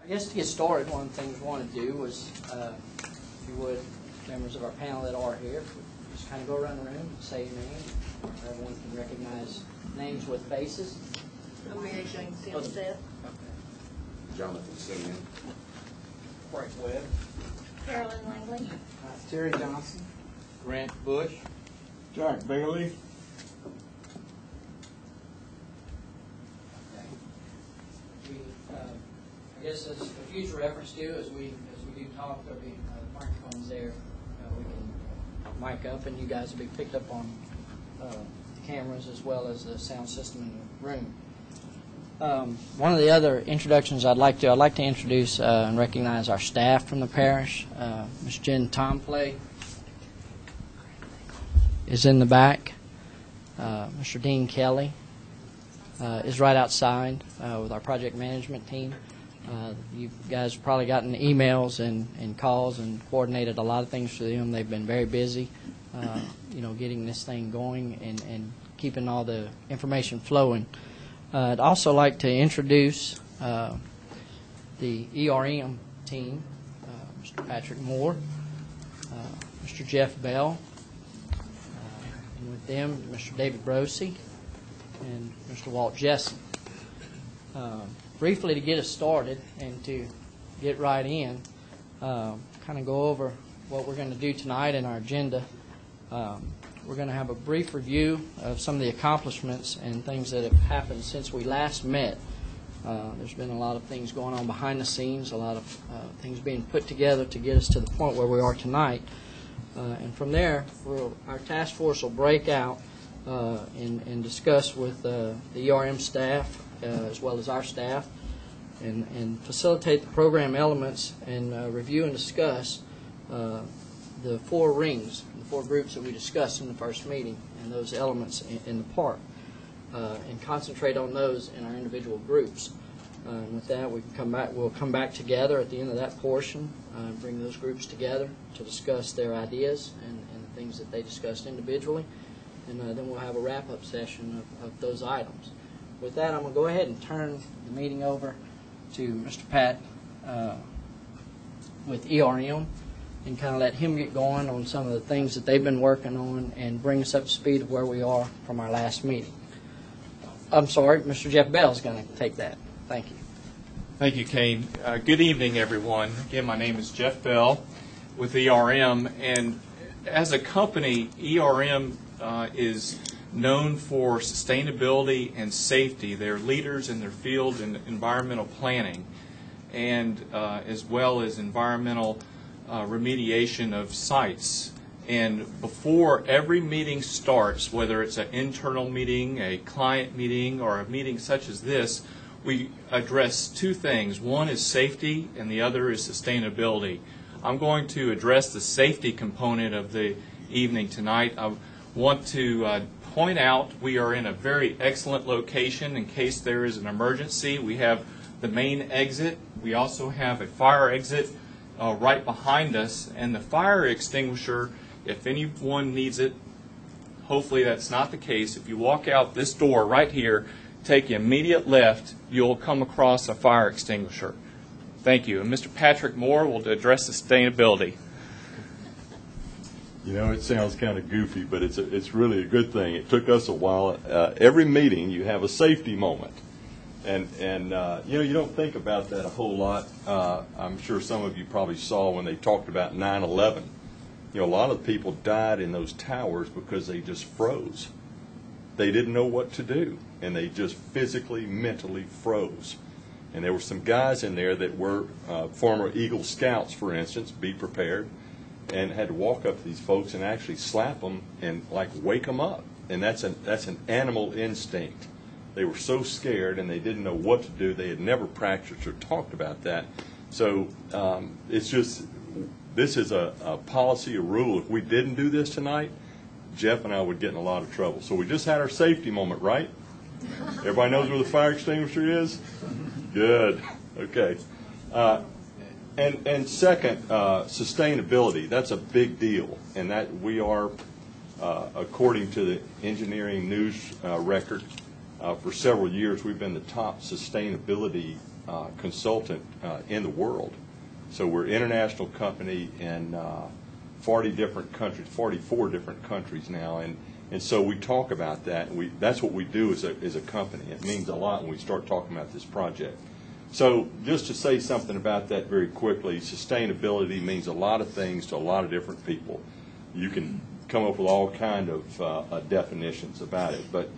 I guess to get started, one of the things we want to do was, if you would, members of our panel that are here, just kind of go around the room and say your name. Everyone can recognize names with faces. I'm Mary Jane Silseth. Jonathan Simeon. Frank Webb. Carolyn Langley. Terry Johnson. Grant Bush. Jack Bailey. I guess as a future reference too, as we do talk, there'll be microphones there. We can mic up, and you guys will be picked up on the cameras as well as the sound system in the room. One of the other introductions I'd like to introduce and recognize our staff from the parish. Ms. Jen Tomplay is in the back. Mr. Dean Kelly is right outside with our project management team. You guys have probably gotten emails and calls and coordinated a lot of things for them. They've been very busy, getting this thing going and keeping all the information flowing. I'd also like to introduce the ERM team, Mr. Patrick Moore, Mr. Jeff Bell, and with them, Mr. David Brosey, and Mr. Walt Jessen. Briefly, to get us started and to get right in, kind of go over what we're going to do tonight in our agenda. We're going to have a brief review of some of the accomplishments and things that have happened since we last met. There's been a lot of things going on behind the scenes, a lot of things being put together to get us to the point where we are tonight. And from there, our task force will break out and discuss with the ERM staff as well as our staff and facilitate the program elements and review and discuss the four rings, the four groups that we discussed in the first meeting and those elements in the park and concentrate on those in our individual groups. And with that, we'll come back together at the end of that portion, bring those groups together to discuss their ideas and the things that they discussed individually. And then we'll have a wrap-up session of those items. With that, I'm going to go ahead and turn the meeting over to Mr. Pat with ERM and kind of let him get going on some of the things that they've been working on and bring us up to speed of where we are from our last meeting. I'm sorry, Mr. Jeff Bell is going to take that. Thank you. Thank you, Kane. Good evening, everyone. Again, my name is Jeff Bell with ERM, and as a company, ERM is known for sustainability and safety. They're leaders in their field in environmental planning and as well as environmental remediation of sites. And before every meeting starts, whether it's an internal meeting, a client meeting, or a meeting such as this, we address two things. One is safety and the other is sustainability. I'm going to address the safety component of the evening tonight. I want to point out we are in a very excellent location in case there is an emergency. We have the main exit. We also have a fire exit right behind us, and the fire extinguisher, if anyone needs it, hopefully that's not the case. If you walk out this door right here, take the immediate left, you'll come across a fire extinguisher. Thank you. And Mr. Patrick Moore will address sustainability. You know, it sounds kind of goofy, but it's really a good thing. It took us a while. Every meeting, you have a safety moment. And you don't think about that a whole lot. I'm sure some of you probably saw when they talked about 9/11. A lot of people died in those towers because they just froze. They didn't know what to do, and they just physically, mentally froze. And there were some guys in there that were former Eagle Scouts, for instance, be prepared, and had to walk up to these folks and actually slap them and wake them up. And that's an animal instinct. They were so scared and they didn't know what to do. They had never practiced or talked about that. So it's just, this is a policy, a rule. If we didn't do this tonight, Jeff and I would get in a lot of trouble. So we just had our safety moment, right? Everybody knows where the fire extinguisher is? Good. Okay. And second, sustainability. That's a big deal. And that we are, according to the engineering news record, for several years we've been the top sustainability consultant in the world. So we're an international company in 40 different countries, 44 different countries now, and so we talk about that. And that's what we do as a company. It means a lot when we start talking about this project. So just to say something about that very quickly, sustainability means a lot of things to a lot of different people. You can come up with all kind of definitions about it, but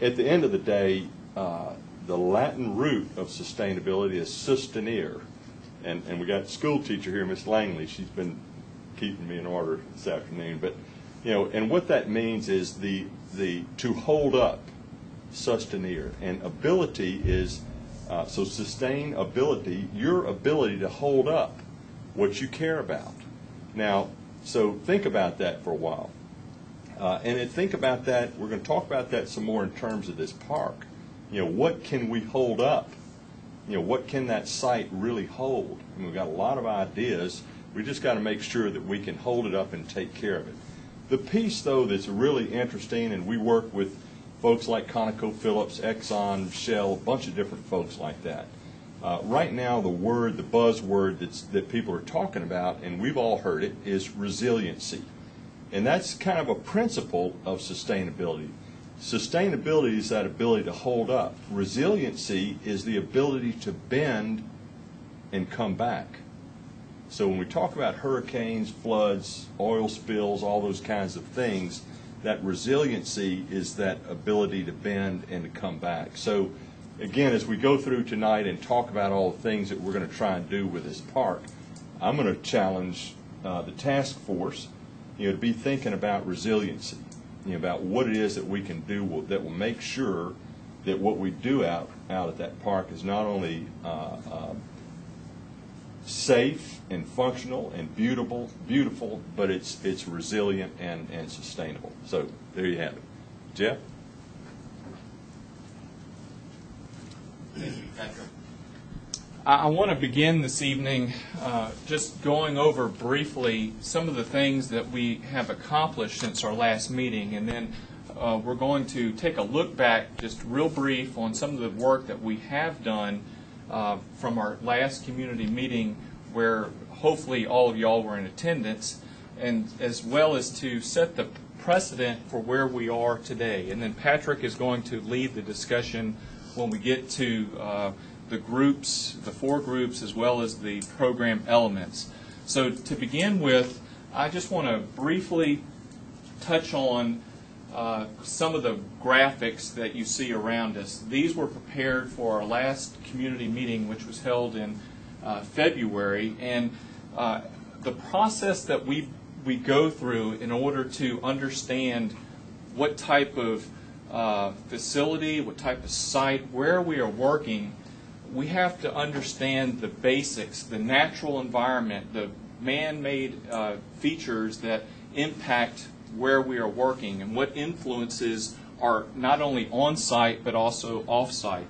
at the end of the day, the Latin root of sustainability is sustenere, and we got a school teacher here, Miss Langley. She's been keeping me in order this afternoon, but and what that means is the to hold up, sustenere, and ability is so sustainability, your ability to hold up what you care about. Now, so think about that for a while. And think about that, we're going to talk about that some more in terms of this park. What can we hold up? What can that site really hold? And we've got a lot of ideas. We just got to make sure that we can hold it up and take care of it. The piece, though, that's really interesting, and we work with folks like ConocoPhillips, Exxon, Shell, a bunch of different folks like that. Right now, the buzzword that people are talking about, and we've all heard it, is resiliency. And that's kind of a principle of sustainability. Sustainability is that ability to hold up. Resiliency is the ability to bend and come back. So when we talk about hurricanes, floods, oil spills, all those kinds of things, that resiliency is that ability to bend and to come back. So again, as we go through tonight and talk about all the things that we're going to try and do with this park, I'm going to challenge the task force to be thinking about resiliency, about what it is that we can do that will make sure that what we do out at that park is not only safe and functional and beautiful, but it's resilient and sustainable. So there you have it. Jeff? Thank you, Patrick. I want to begin this evening just going over briefly some of the things that we have accomplished since our last meeting, and then we're going to take a look back, just real brief, on some of the work that we have done from our last community meeting, where hopefully all of y'all were in attendance, and as well as to set the precedent for where we are today. And then Patrick is going to lead the discussion when we get to the groups, the 4 groups, as well as the program elements. So to begin with, I just want to briefly touch on some of the graphics that you see around us. These were prepared for our last community meeting, which was held in February, and the process that we go through in order to understand what type of facility, what type of site, where we are working, we have to understand the basics, the natural environment, the man-made features that impact where we are working and what influences are not only on-site but also off-site.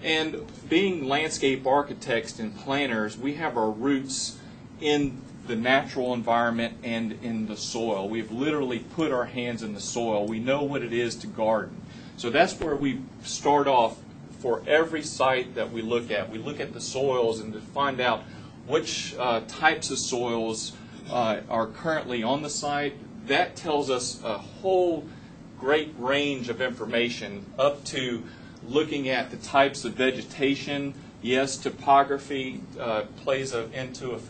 And being landscape architects and planners, we have our roots in the natural environment and in the soil. We've literally put our hands in the soil. We know what it is to garden. So that's where we start off for every site that we look at. We look at the soils and to find out which types of soils are currently on the site. That tells us a whole great range of information, up to looking at the types of vegetation. Yes, topography plays into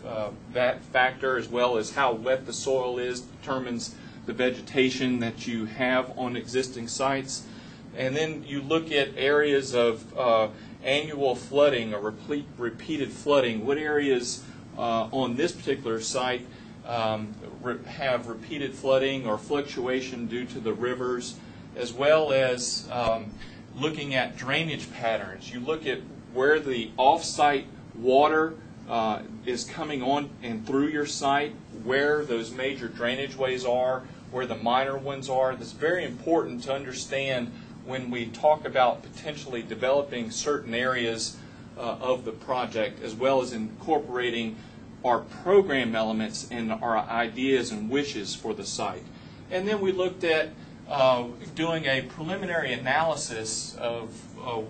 that factor, as well as how wet the soil is determines the vegetation that you have on existing sites. And then you look at areas of annual flooding or repeated flooding. What areas on this particular site have repeated flooding or fluctuation due to the rivers, as well as looking at drainage patterns. You look at where the off-site water is coming on and through your site, where those major drainage ways are, where the minor ones are. That's very important to understand when we talk about potentially developing certain areas of the project, as well as incorporating our program elements and our ideas and wishes for the site. And then we looked at doing a preliminary analysis of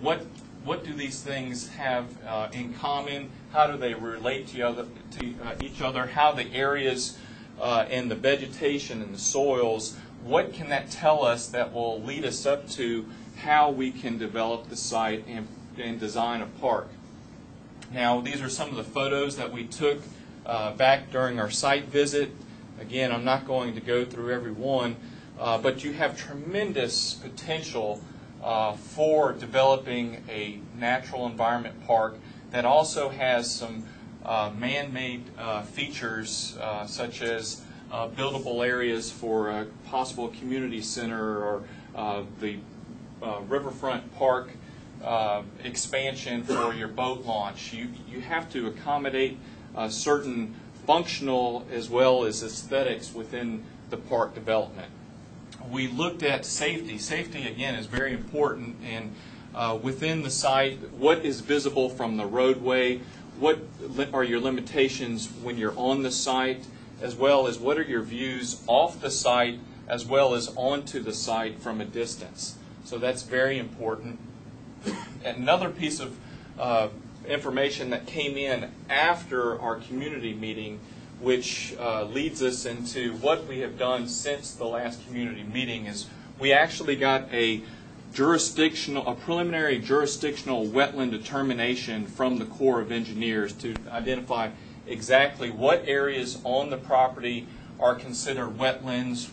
what what do these things have in common? How do they relate to each other? How the areas and the vegetation and the soils, what can that tell us that will lead us up to how we can develop the site and design a park? Now, these are some of the photos that we took back during our site visit. Again, I'm not going to go through every one, but you have tremendous potential for developing a natural environment park that also has some man-made features such as buildable areas for a possible community center or the riverfront park expansion for your boat launch. You have to accommodate certain functional as well as aesthetics within the park development. We looked at safety. Safety, again, is very important, and within the site, what is visible from the roadway, what are your limitations when you're on the site, as well as what are your views off the site as well as onto the site from a distance. So that's very important. Another piece of information that came in after our community meeting, which leads us into what we have done since the last community meeting, is we actually got a preliminary jurisdictional wetland determination from the Corps of Engineers to identify exactly what areas on the property are considered wetlands,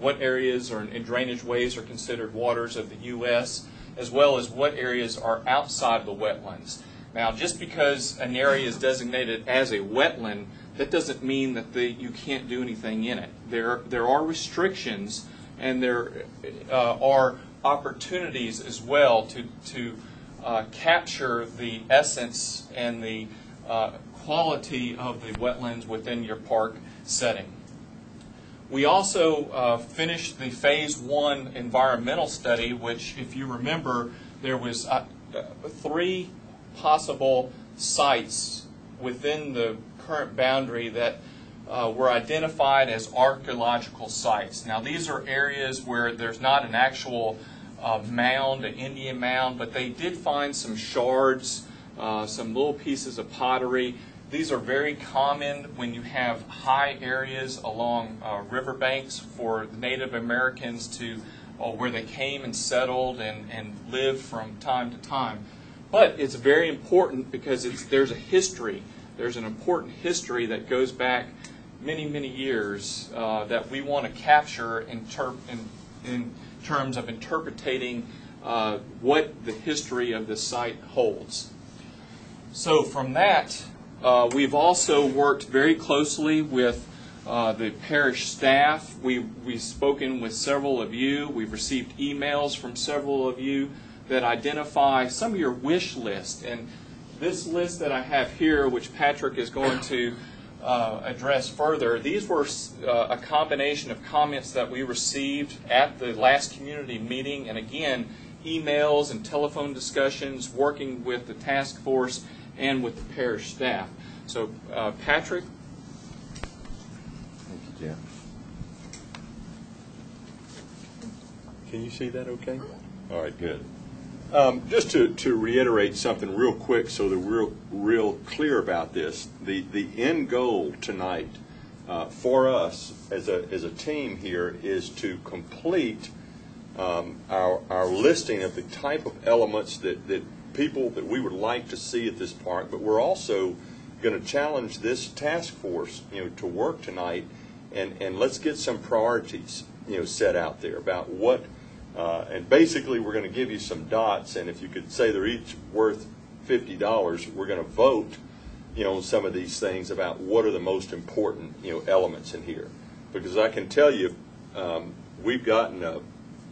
what areas and drainage ways are considered waters of the U.S., as well as what areas are outside the wetlands. Now, just because an area is designated as a wetland, that doesn't mean that you can't do anything in it. There are restrictions, and there are opportunities as well to capture the essence and the quality of the wetlands within your park setting. We also finished the Phase 1 environmental study, which, if you remember, there was 3 possible sites within the current boundary that were identified as archaeological sites. Now, these are areas where there's not an actual mound, an Indian mound, but they did find some shards, some little pieces of pottery. These are very common when you have high areas along riverbanks for Native Americans to where they came and settled and lived from time to time. But it's very important because there's a history. There's an important history that goes back many, many years that we want to capture in terms of interpreting what the history of the site holds. So from that, we've also worked very closely with the parish staff. We've spoken with several of you. We've received emails from several of you that identify some of your wish list. And this list that I have here, which Patrick is going to address further, these were a combination of comments that we received at the last community meeting, and again, emails and telephone discussions, working with the task force and with the parish staff. So, Patrick? Thank you, Jeff. Can you see that okay? All right, good. Just to reiterate something real quick so that we're real clear about this, the end goal tonight for us as a team here is to complete our listing of the type of elements that people that we would like to see at this park, but we're also going to challenge this task force, to work tonight, and let's get some priorities, set out there about what. And basically, we're going to give you some dots, and if you could say they're each worth $50, we're going to vote, on some of these things about what are the most important, elements in here. Because I can tell you, we've gotten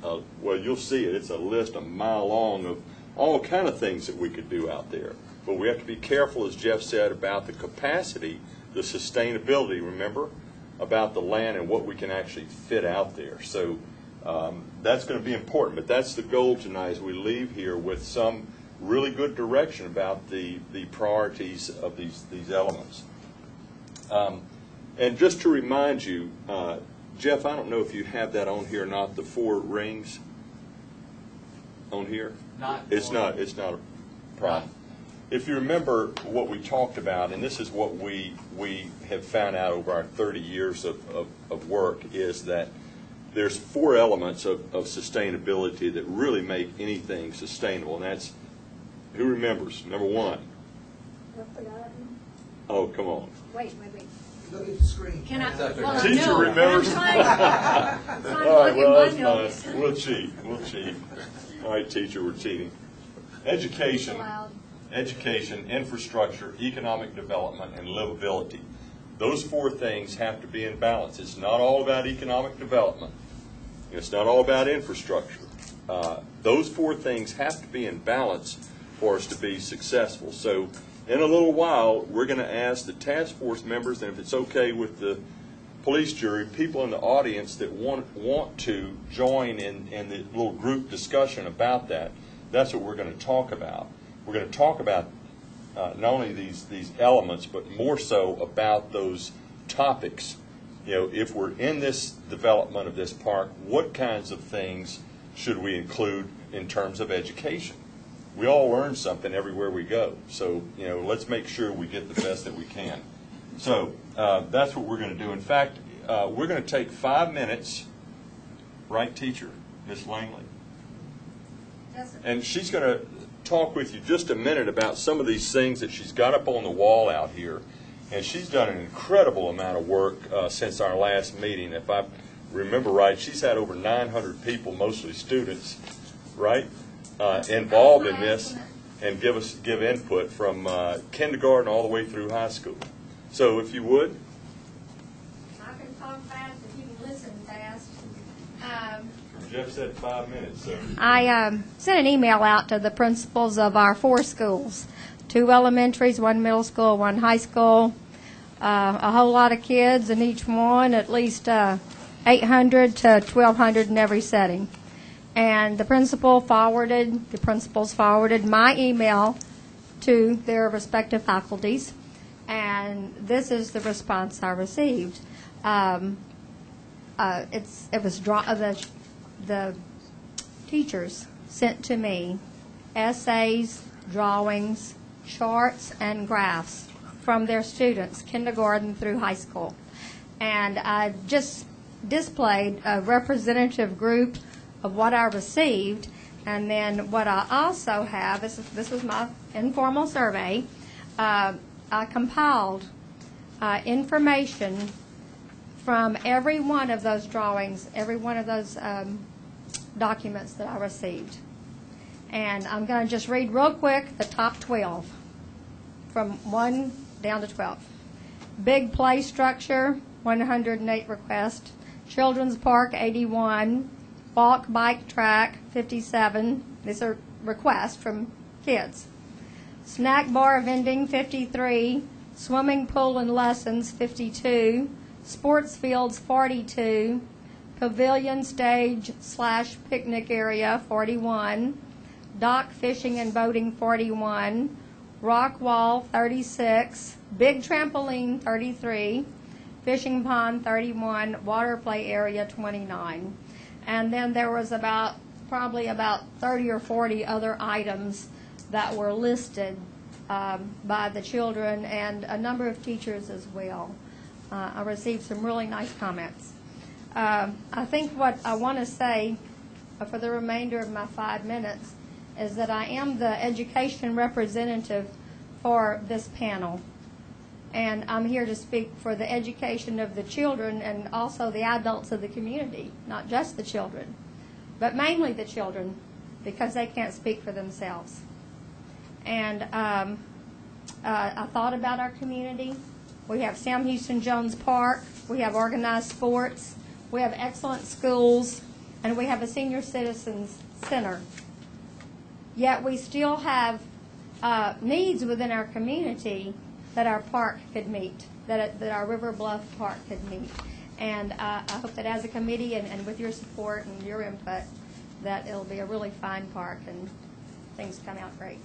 well, you'll see it. It's a list a mile long of all kind of things that we could do out there. But we have to be careful, as Jeff said, about the capacity, the sustainability. Remember about the land and what we can actually fit out there. So. That's going to be important, but that's the goal tonight as we leave here with some really good direction about the priorities of these elements. And just to remind you, Jeff, I don't know if you have that on here or not, the 4 rings on here? Not. It's not. problem. If you remember what we talked about, and this is what we have found out over our 30 years of work, is that there's 4 elements of sustainability that really make anything sustainable, and that's, who remembers? Number 1. I've forgotten. Oh, come on. Wait. Look at the screen. Can I? Teacher Well, Teacher no, remembers. I'm trying to All right, look well, at my that's notes. fine. We'll cheat. All right, teacher, we're cheating. Education, Allowed. infrastructure, economic development, and livability. Those 4 things have to be in balance. It's not all about economic development. It's not all about infrastructure. Those 4 things have to be in balance for us to be successful. So in a little while, we're going to ask the task force members, and if it's okay with the police jury, people in the audience that want to join in the little group discussion about that, that's what we're going to talk about. We're going to talk about not only these elements, but more so about those topics. You know, if we're in this development of this park, what kinds of things should we include in terms of education? We all learn something everywhere we go. So, you know, let's make sure we get the best that we can. So that's what we're going to do. In fact, we're going to take 5 minutes, right, teacher, Miss Langley? Yes, sir. And she's going to talk with you just a minute about some of these things that she's got up on the wall out here. And she's done an incredible amount of work since our last meeting. If I remember right, she's had over 900 people, mostly students, right, involved in this and give input from kindergarten all the way through high school. So if you would. I can talk fast if you can listen fast. Jeff said 5 minutes, so. I sent an email out to the principals of our 4 schools, 2 elementaries, 1 middle school, 1 high school, a whole lot of kids in each one, at least 800 to 1,200 in every setting. And the principals forwarded my email to their respective faculties, and this is the response I received. The teachers sent to me essays, drawings, charts, and graphs from their students, kindergarten through high school. And I just displayed a representative group of what I received, and then what I also have, this was my informal survey, I compiled information from every one of those drawings, every one of those documents that I received. And I'm going to just read real quick the top 12, from 1 down to 12. Big play structure, 108 requests. Children's park, 81. Walk bike track, 57. These are requests from kids. Snack bar vending, 53. Swimming pool and lessons, 52. Sports fields, 42. Pavilion stage / picnic area, 41. Dock fishing and boating, 41. Rock wall, 36. Big trampoline, 33. Fishing pond, 31. Water play area, 29. And then there was probably about 30 or 40 other items that were listed by the children and a number of teachers as well. I received some really nice comments. I think what I want to say for the remainder of my 5 minutes is that I am the education representative for this panel. And I'm here to speak for the education of the children and also the adults of the community, not just the children, but mainly the children, because they can't speak for themselves. And I thought about our community. We have Sam Houston Jones Park. We have organized sports. We have excellent schools. And we have a senior citizens center. Yet we still have needs within our community that our park could meet, that our River Bluff Park could meet. And I hope that as a committee and with your support and your input, that it'll be a really fine park and things come out great.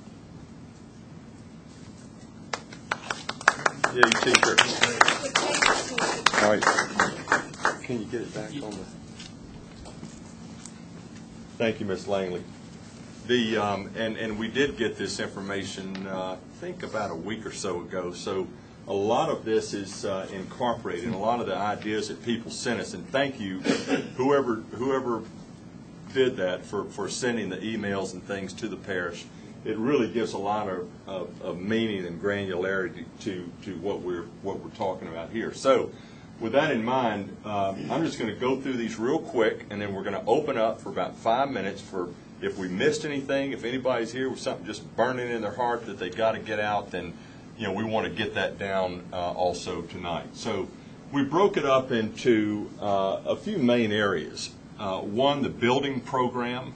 Yeah, you teacher. All right. Can you get it back on the... Thank you, Miss Langley. And we did get this information, I think about a week or so ago. So a lot of this is incorporated in a lot of the ideas that people sent us. And thank you, whoever did that for sending the emails and things to the parish. It really gives a lot of meaning and granularity to what we're talking about here. So with that in mind, I'm just going to go through these real quick, and then we're going to open up for about 5 minutes for if we missed anything, if anybody's here with something just burning in their heart that they got to get out, then we want to get that down also tonight. So we broke it up into a few main areas. One, the building program,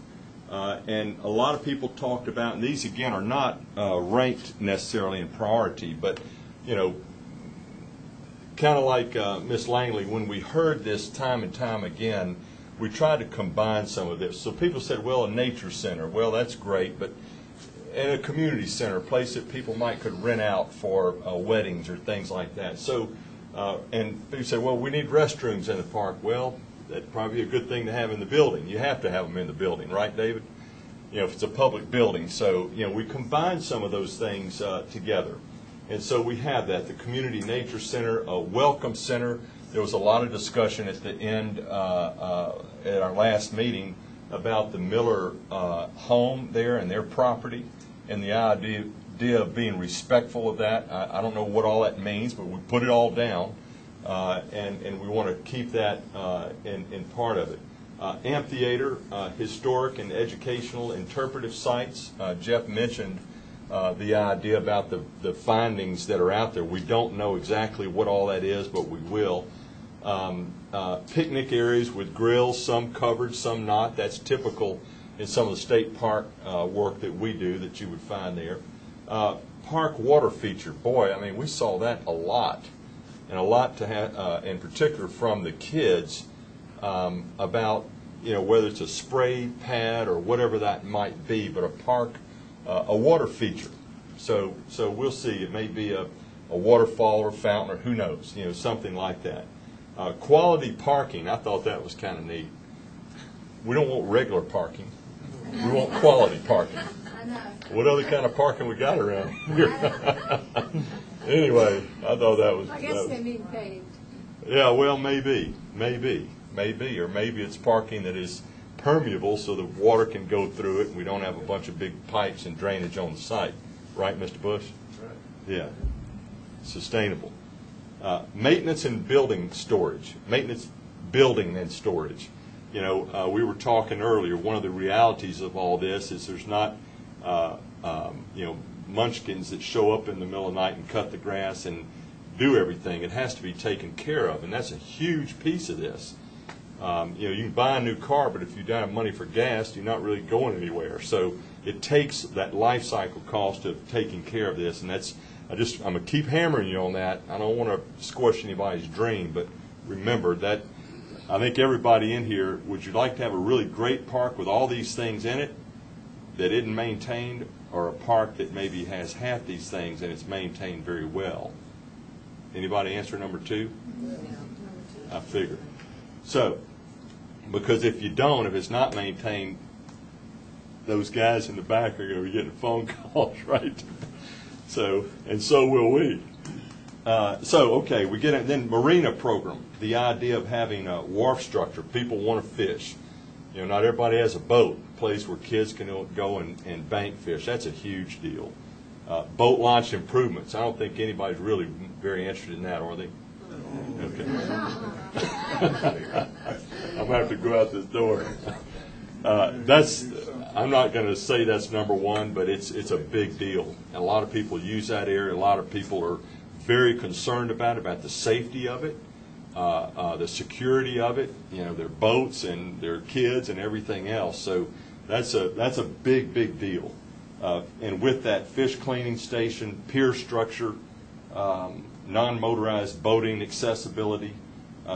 and a lot of people talked about, and these again are not ranked necessarily in priority, but kind of like Miss Langley, when we heard this time and time again, we tried to combine some of this. So people said, well, a nature center, well, that's great, but in a community center, a place that people could rent out for weddings or things like that. So, and people said, well, we need restrooms in the park. Well, that'd probably be a good thing to have in the building. You have to have them in the building, right, David? If it's a public building. So, we combined some of those things together. And so we have that, the Community Nature Center, a Welcome Center. There was a lot of discussion at the end at our last meeting about the Miller home there and their property and the idea of being respectful of that. I don't know what all that means, but we put it all down, and we want to keep that in part of it. Amphitheater, historic and educational interpretive sites. Jeff mentioned the idea about the findings that are out there. We don't know exactly what all that is, but we will. Picnic areas with grills, some covered, some not. That's typical in some of the state park work that we do that you would find there. Park water feature. Boy, I mean, we saw that a lot. And a lot to have, in particular from the kids, about, whether it's a spray pad or whatever that might be, but a water feature. So we'll see. It may be a waterfall or a fountain or who knows, something like that. Quality parking, I thought that was kind of neat. We don't want regular parking. We want quality parking. I know. What other kind of parking we got around here? Anyway, I thought that was... I guess they mean paved. Yeah, well, maybe, or maybe it's parking that is permeable so the water can go through it and we don't have a bunch of big pipes and drainage on the site. Right, Mr. Bush? Right. Yeah. Sustainable. Maintenance and building storage. Maintenance, building and storage. We were talking earlier, one of the realities of all this is there's not, munchkins that show up in the middle of the night and cut the grass and do everything. It has to be taken care of, and that's a huge piece of this. You can buy a new car, but if you don't have money for gas, you're not really going anywhere. So it takes that life cycle cost of taking care of this, and I'm going to keep hammering you on that. I don't want to squash anybody's dream, but remember that I think everybody in here, would you like to have a really great park with all these things in it that isn't maintained, or a park that maybe has half these things and it's maintained very well? Anybody answer number two? I figure. So, because if you don't, if it's not maintained, those guys in the back are going to be getting phone calls, right? So will we. Okay, we get it. Then marina program, the idea of having a wharf structure. People want to fish. Not everybody has a boat, a place where kids can go and bank fish. That's a huge deal. Boat launch improvements. I don't think anybody's really very interested in that, are they? Okay. I'm going to have to go out this door. I'm not going to say that's number one, but it's a big deal. And a lot of people use that area. A lot of people are very concerned about the safety of it, the security of it, their boats and their kids and everything else. So that's a big deal. And with that, fish cleaning station, pier structure, non-motorized boating accessibility,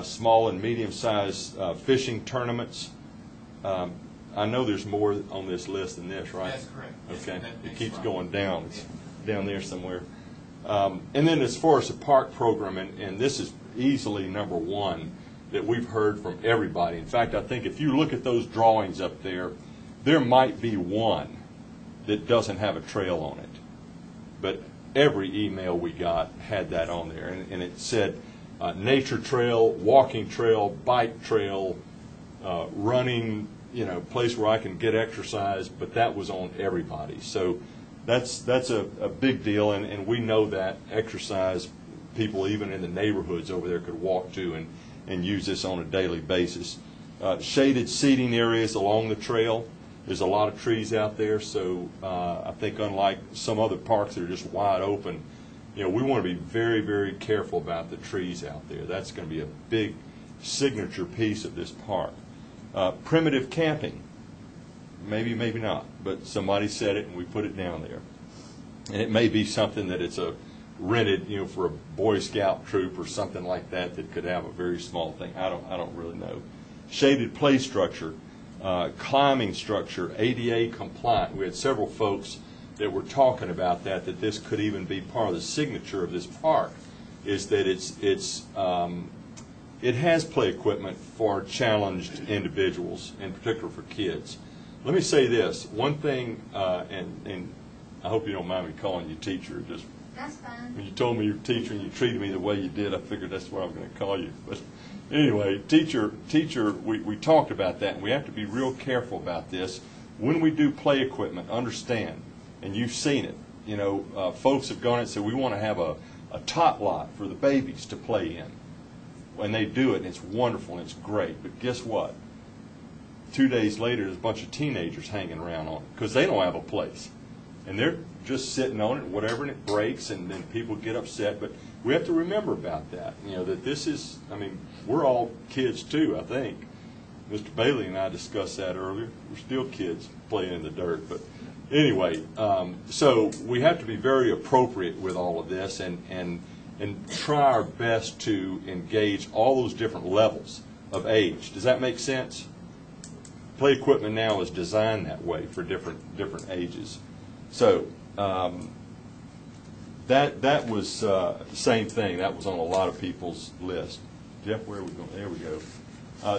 small and medium-sized fishing tournaments. I know there's more on this list than this, right? That's correct. Okay. It keeps going down. It's down there somewhere. And then as far as the park program, and this is easily number one that we've heard from everybody. In fact, I think if you look at those drawings up there, there might be one that doesn't have a trail on it. But every email we got had that on there, and it said nature trail, walking trail, bike trail, running, place where I can get exercise, but that was on everybody. So that's a big deal, and we know that exercise people even in the neighborhoods over there could walk to and use this on a daily basis. Shaded seating areas along the trail. There's a lot of trees out there, so I think unlike some other parks that are just wide open, we want to be very, very careful about the trees out there. That's going to be a big signature piece of this park. Primitive camping. Maybe, maybe not, but somebody said it and we put it down there. And it may be something that it's a rented, for a Boy Scout troop or something like that could have a very small thing. I don't really know. Shaded play structure, climbing structure, ADA compliant. We had several folks that were talking about that this could even be part of the signature of this park, is that it has play equipment for challenged individuals, in particular for kids. Let me say this, one thing, and I hope you don't mind me calling you teacher. Just That's fine. when you told me you're a teacher and you treated me the way you did, I figured that's what I'm going to call you. But anyway, teacher, we talked about that, and we have to be real careful about this. When we do play equipment, understand, and you've seen it, folks have gone and said, we want to have a tot lot for the babies to play in. When they do it, and it's wonderful and it's great, but guess what? 2 days later, there's a bunch of teenagers hanging around on it because they don't have a place. And they're just sitting on it, whatever, and it breaks, and then people get upset. But we have to remember about that, that this is, we're all kids too, I think. Mr. Bailey and I discussed that earlier. We're still kids playing in the dirt. But anyway, so we have to be very appropriate with all of this and try our best to engage all those different levels of age. Does that make sense? Play equipment now is designed that way for different ages. So that was the same thing. That was on a lot of people's list. Jeff, where are we going? There we go.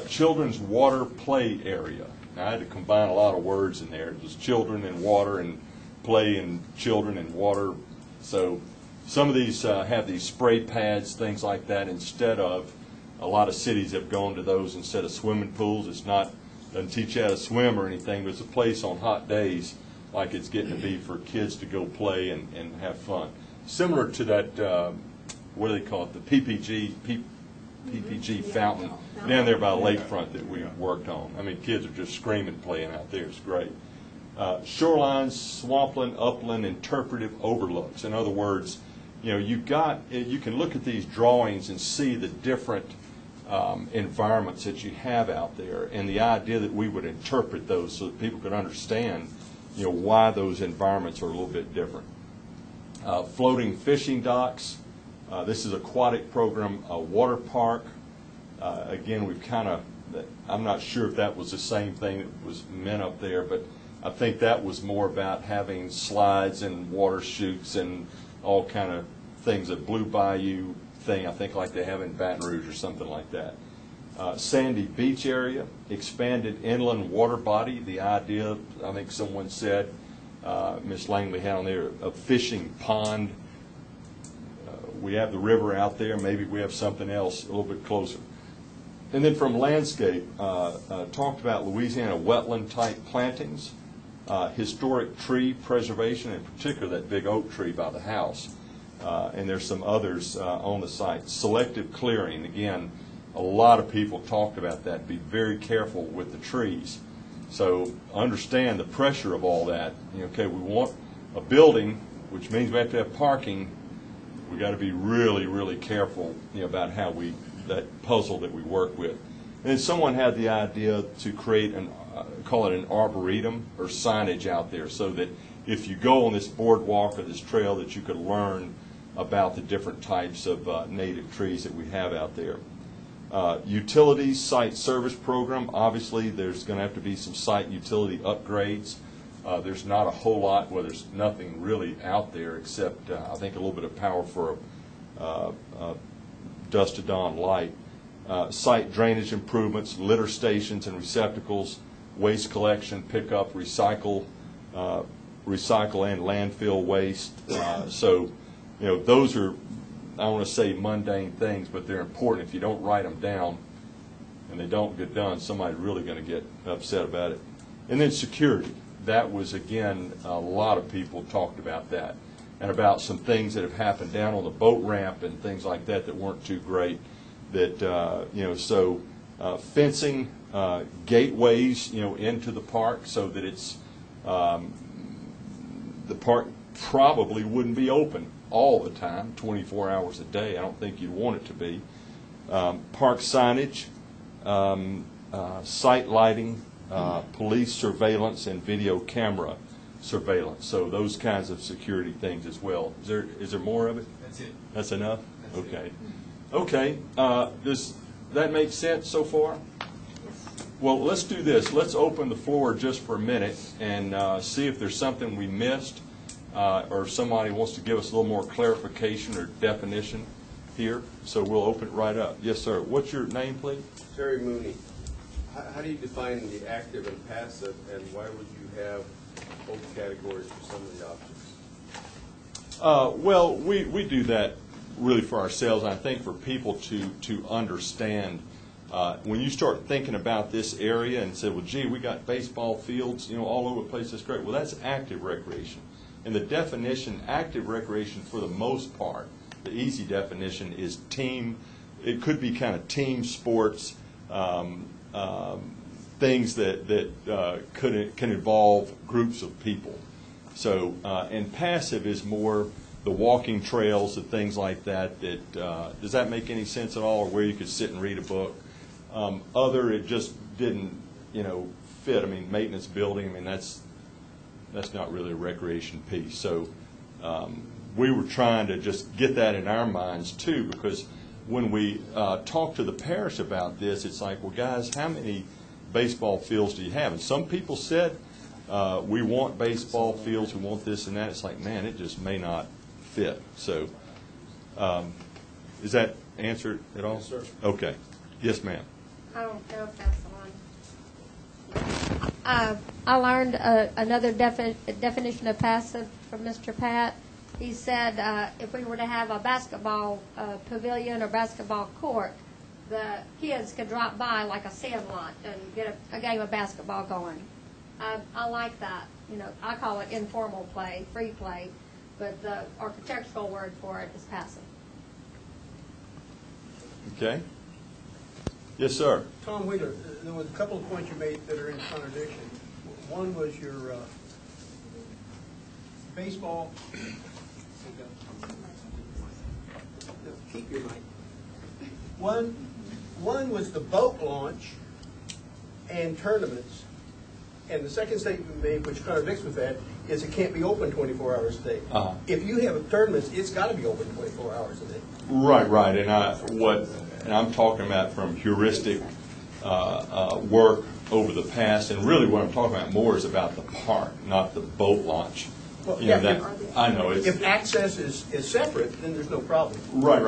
Children's water play area. Now, I had to combine a lot of words in there. It was children and water and play and children and water. So some of these have these spray pads, things like that, instead of, a lot of cities have gone to those instead of swimming pools. It's not, doesn't teach you how to swim or anything, but it's a place on hot days like it's getting to be for kids to go play and have fun. Similar to that, what do they call it, the PPG fountain down there by the lakefront that we worked on. Kids are just screaming playing out there. It's great. Shorelines, swampland, upland, interpretive overlooks. In other words, you can look at these drawings and see the different environments that you have out there, and the idea that we would interpret those so that people could understand, why those environments are a little bit different. Floating fishing docks. This is aquatic program, a water park. Again, we've I'm not sure if that was the same thing that was meant up there, but I think that was more about having slides and water chutes and all kind of things, a Blue Bayou thing, I think like they have in Baton Rouge or something like that. Sandy beach area, expanded inland water body. The idea, I think someone said, Ms. Langley had on there, a fishing pond. We have the river out there. Maybe we have something else a little bit closer. And then from landscape, talked about Louisiana wetland type plantings, historic tree preservation, in particular that big oak tree by the house. And there's some others on the site. Selective clearing, again, a lot of people talked about that. Be very careful with the trees. So understand the pressure of all that. Okay, we want a building, which means we have to have parking. We got to be really, really careful about how that puzzle that we work with. And then someone had the idea to create call it an arboretum or signage out there, so that if you go on this boardwalk or this trail, that you could learn about the different types of native trees that we have out there. Utilities, site service program. Obviously, there's going to have to be some site utility upgrades. There's not a whole lot, well, there's nothing really out there except, I think, a little bit of power for a dusk to dawn light. Site drainage improvements, litter stations and receptacles, waste collection, pickup, recycle, recycle and landfill waste. So, those are, I want to say mundane things, but they're important. If you don't write them down and they don't get done, somebody's really going to get upset about it. And then security. That was, again, a lot of people talked about that, and about some things that have happened down on the boat ramp and things like that that weren't too great. That, so fencing gateways, into the park so that it's, the park probably wouldn't be open all the time, 24 hours a day. I don't think you'd want it to be. Park signage, site lighting, police surveillance, and video camera surveillance. So those kinds of security things as well. Is there more of it? That's it. That's enough? Okay. Okay. Does that make sense so far? Well, let's do this. Let's open the floor just for a minute and see if there's something we missed or somebody wants to give us a little more clarification or definition here. So we'll open it right up. Yes, sir. What's your name, please? Terry Mooney. How do you define the active and passive, and why would you have both categories for some of the objects? Well, we do that really for ourselves, and I think for people to understand. When you start thinking about this area and say, well, gee, we got baseball fields, all over the place, that's great. Well, that's active recreation. And the definition, active recreation for the most part, the easy definition is team. It could be kind of team sports, things that can involve groups of people. So, and passive is more the walking trails and things like that. Does that make any sense at all, or where you could sit and read a book? It just didn't, fit. I mean, maintenance building, that's not really a recreation piece. So we were trying to just get that in our minds too, because when we talk to the parish about this, it's like, well, guys, how many baseball fields do you have? And some people said, we want baseball fields, we want this and that. It's like, man, it just may not fit. So is that answered at all? Yes, sir. Okay. Yes, ma'am. I don't know if that's the one. I learned another definition of passive from Mr. Pat. He said if we were to have a basketball pavilion or basketball court, the kids could drop by like a sand lot and get a game of basketball going. I like that. I call it informal play, free play, but the architectural word for it is passive. Okay. Yes, sir. Tom Wheeler, there was a couple of points you made that are in contradiction. One was your baseball. No, keep your mic. One was the boat launch and tournaments, and the second statement you made, which contradicts with that, is it can't be open 24 hours a day. Uh-huh. If you have tournaments, it's got to be open 24 hours a day. Right. And I'm talking about from heuristic work over the past, and really what I'm talking about more is about the park, not the boat launch. Well, I know it's. If access is separate, then there's no problem. Right.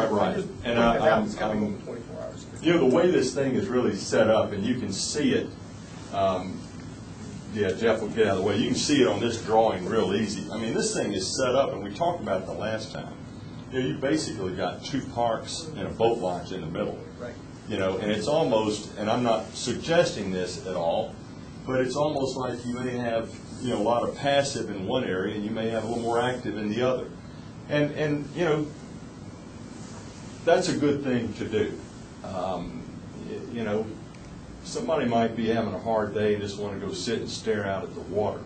And it's got to be open 24 hours a day. The way this thing is really set up, and you can see it. Jeff will get out of the way. You can see it on this drawing real easy. I mean, this thing is set up, and we talked about it the last time. You basically got two parks and a boat launch in the middle. Right. And it's almost, and I'm not suggesting this at all, but it's almost like you may have, a lot of passive in one area, and you may have a little more active in the other. And that's a good thing to do. Somebody might be having a hard day and just want to go sit and stare out at the water,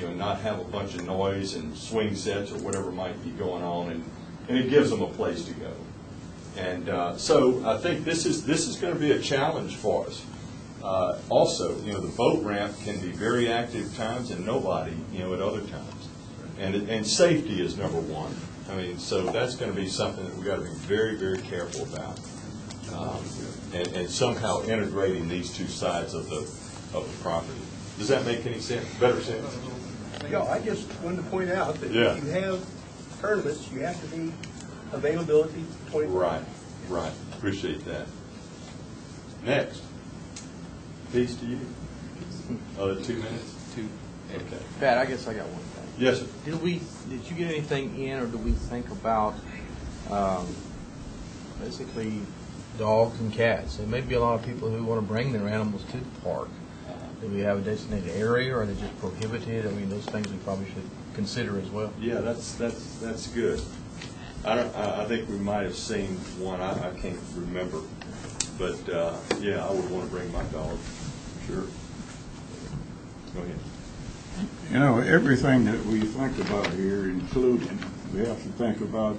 and not have a bunch of noise and swing sets or whatever might be going on, and it gives them a place to go. And so I think this is going to be a challenge for us. Also, the boat ramp can be very active times and nobody, at other times. And safety is number one. I mean, so that's going to be something that we've got to be very, very careful about. And somehow integrating these two sides of the property. Does that make any sense? Better sense? Yeah, I just wanted to point out that Yeah. if you have tournaments, you have to be availability 24 hours. Right. Appreciate that. Next. Peace to you. 2 minutes. Okay. Pat, I guess I got one thing. Yes, sir. Did you get anything in, or do we think about basically dogs and cats? There may be a lot of people who want to bring their animals to the park. Do we have a designated area, or are they just prohibited? I mean, those things we probably should consider as well. Yeah, that's good. I think we might have seen one. I can't remember, but yeah, I would want to bring my dog. Sure. Go ahead. You know, everything that we think about here, including, we have to think about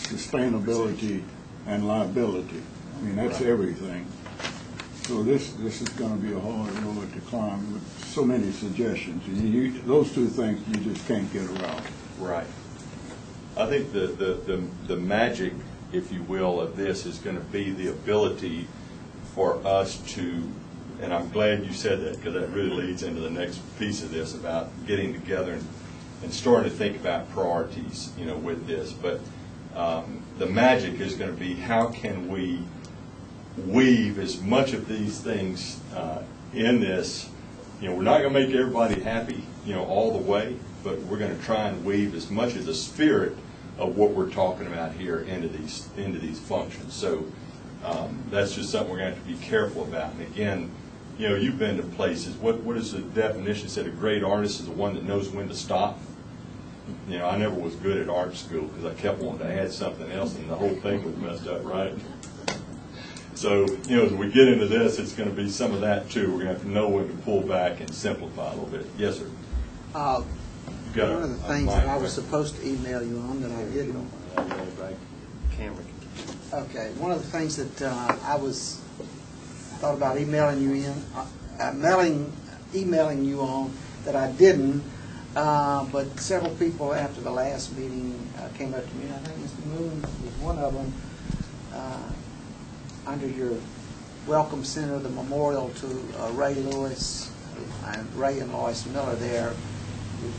sustainability and liability. I mean, that's everything. So this is going to be a hard road to climb with so many suggestions. And those two things you just can't get around. Right. I think the magic, if you will, of this is going to be the ability for us to, and I'm glad you said that, because that really leads into the next piece of this about getting together and starting to think about priorities, you know, with this. But the magic is going to be, how can we weave as much of these things in this. You know, we're not going to make everybody happy, you know, all the way, but we're going to try and weave as much of the spirit of what we're talking about here into these functions. So that's just something we're going to have to be careful about. And again, you know, you've been to places. What is the definition? It said a great artist is the one that knows when to stop. You know, I never was good at art school because I kept wanting to add something else, and the whole thing was messed up, right? So, you know, as we get into this, it's going to be some of that, too. We're going to have to know when to pull back and simplify a little bit. Yes, sir. One of the things that I was supposed to email you on that I didn't. Okay, one of the things that I thought about emailing you emailing you on that I didn't, but several people after the last meeting came up to me, and I think Mr. Moon was one of them, under your Welcome Center, the memorial to Ray Lewis and Ray and Lois Miller there,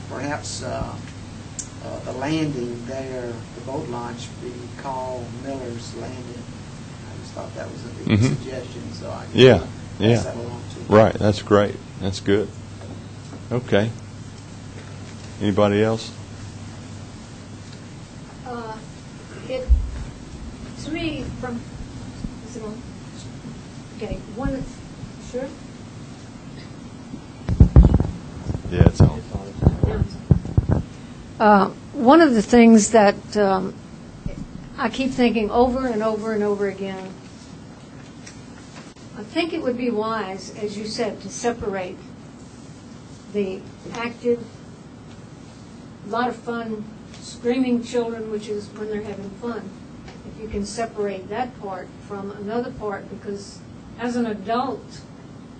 perhaps the landing there, the boat launch, be called Miller's Landing. I just thought that was a neat suggestion, so I can pass that along to you. Right, that's great. That's good. Okay. Anybody else? To me, from is it on? Okay, one. Sure. Yeah, it's on. One of the things that I keep thinking over and over and over again, I think it would be wise, as you said, to separate the active, a lot of fun, screaming children, which is when they're having fun. If you can separate that part from another part, because as an adult,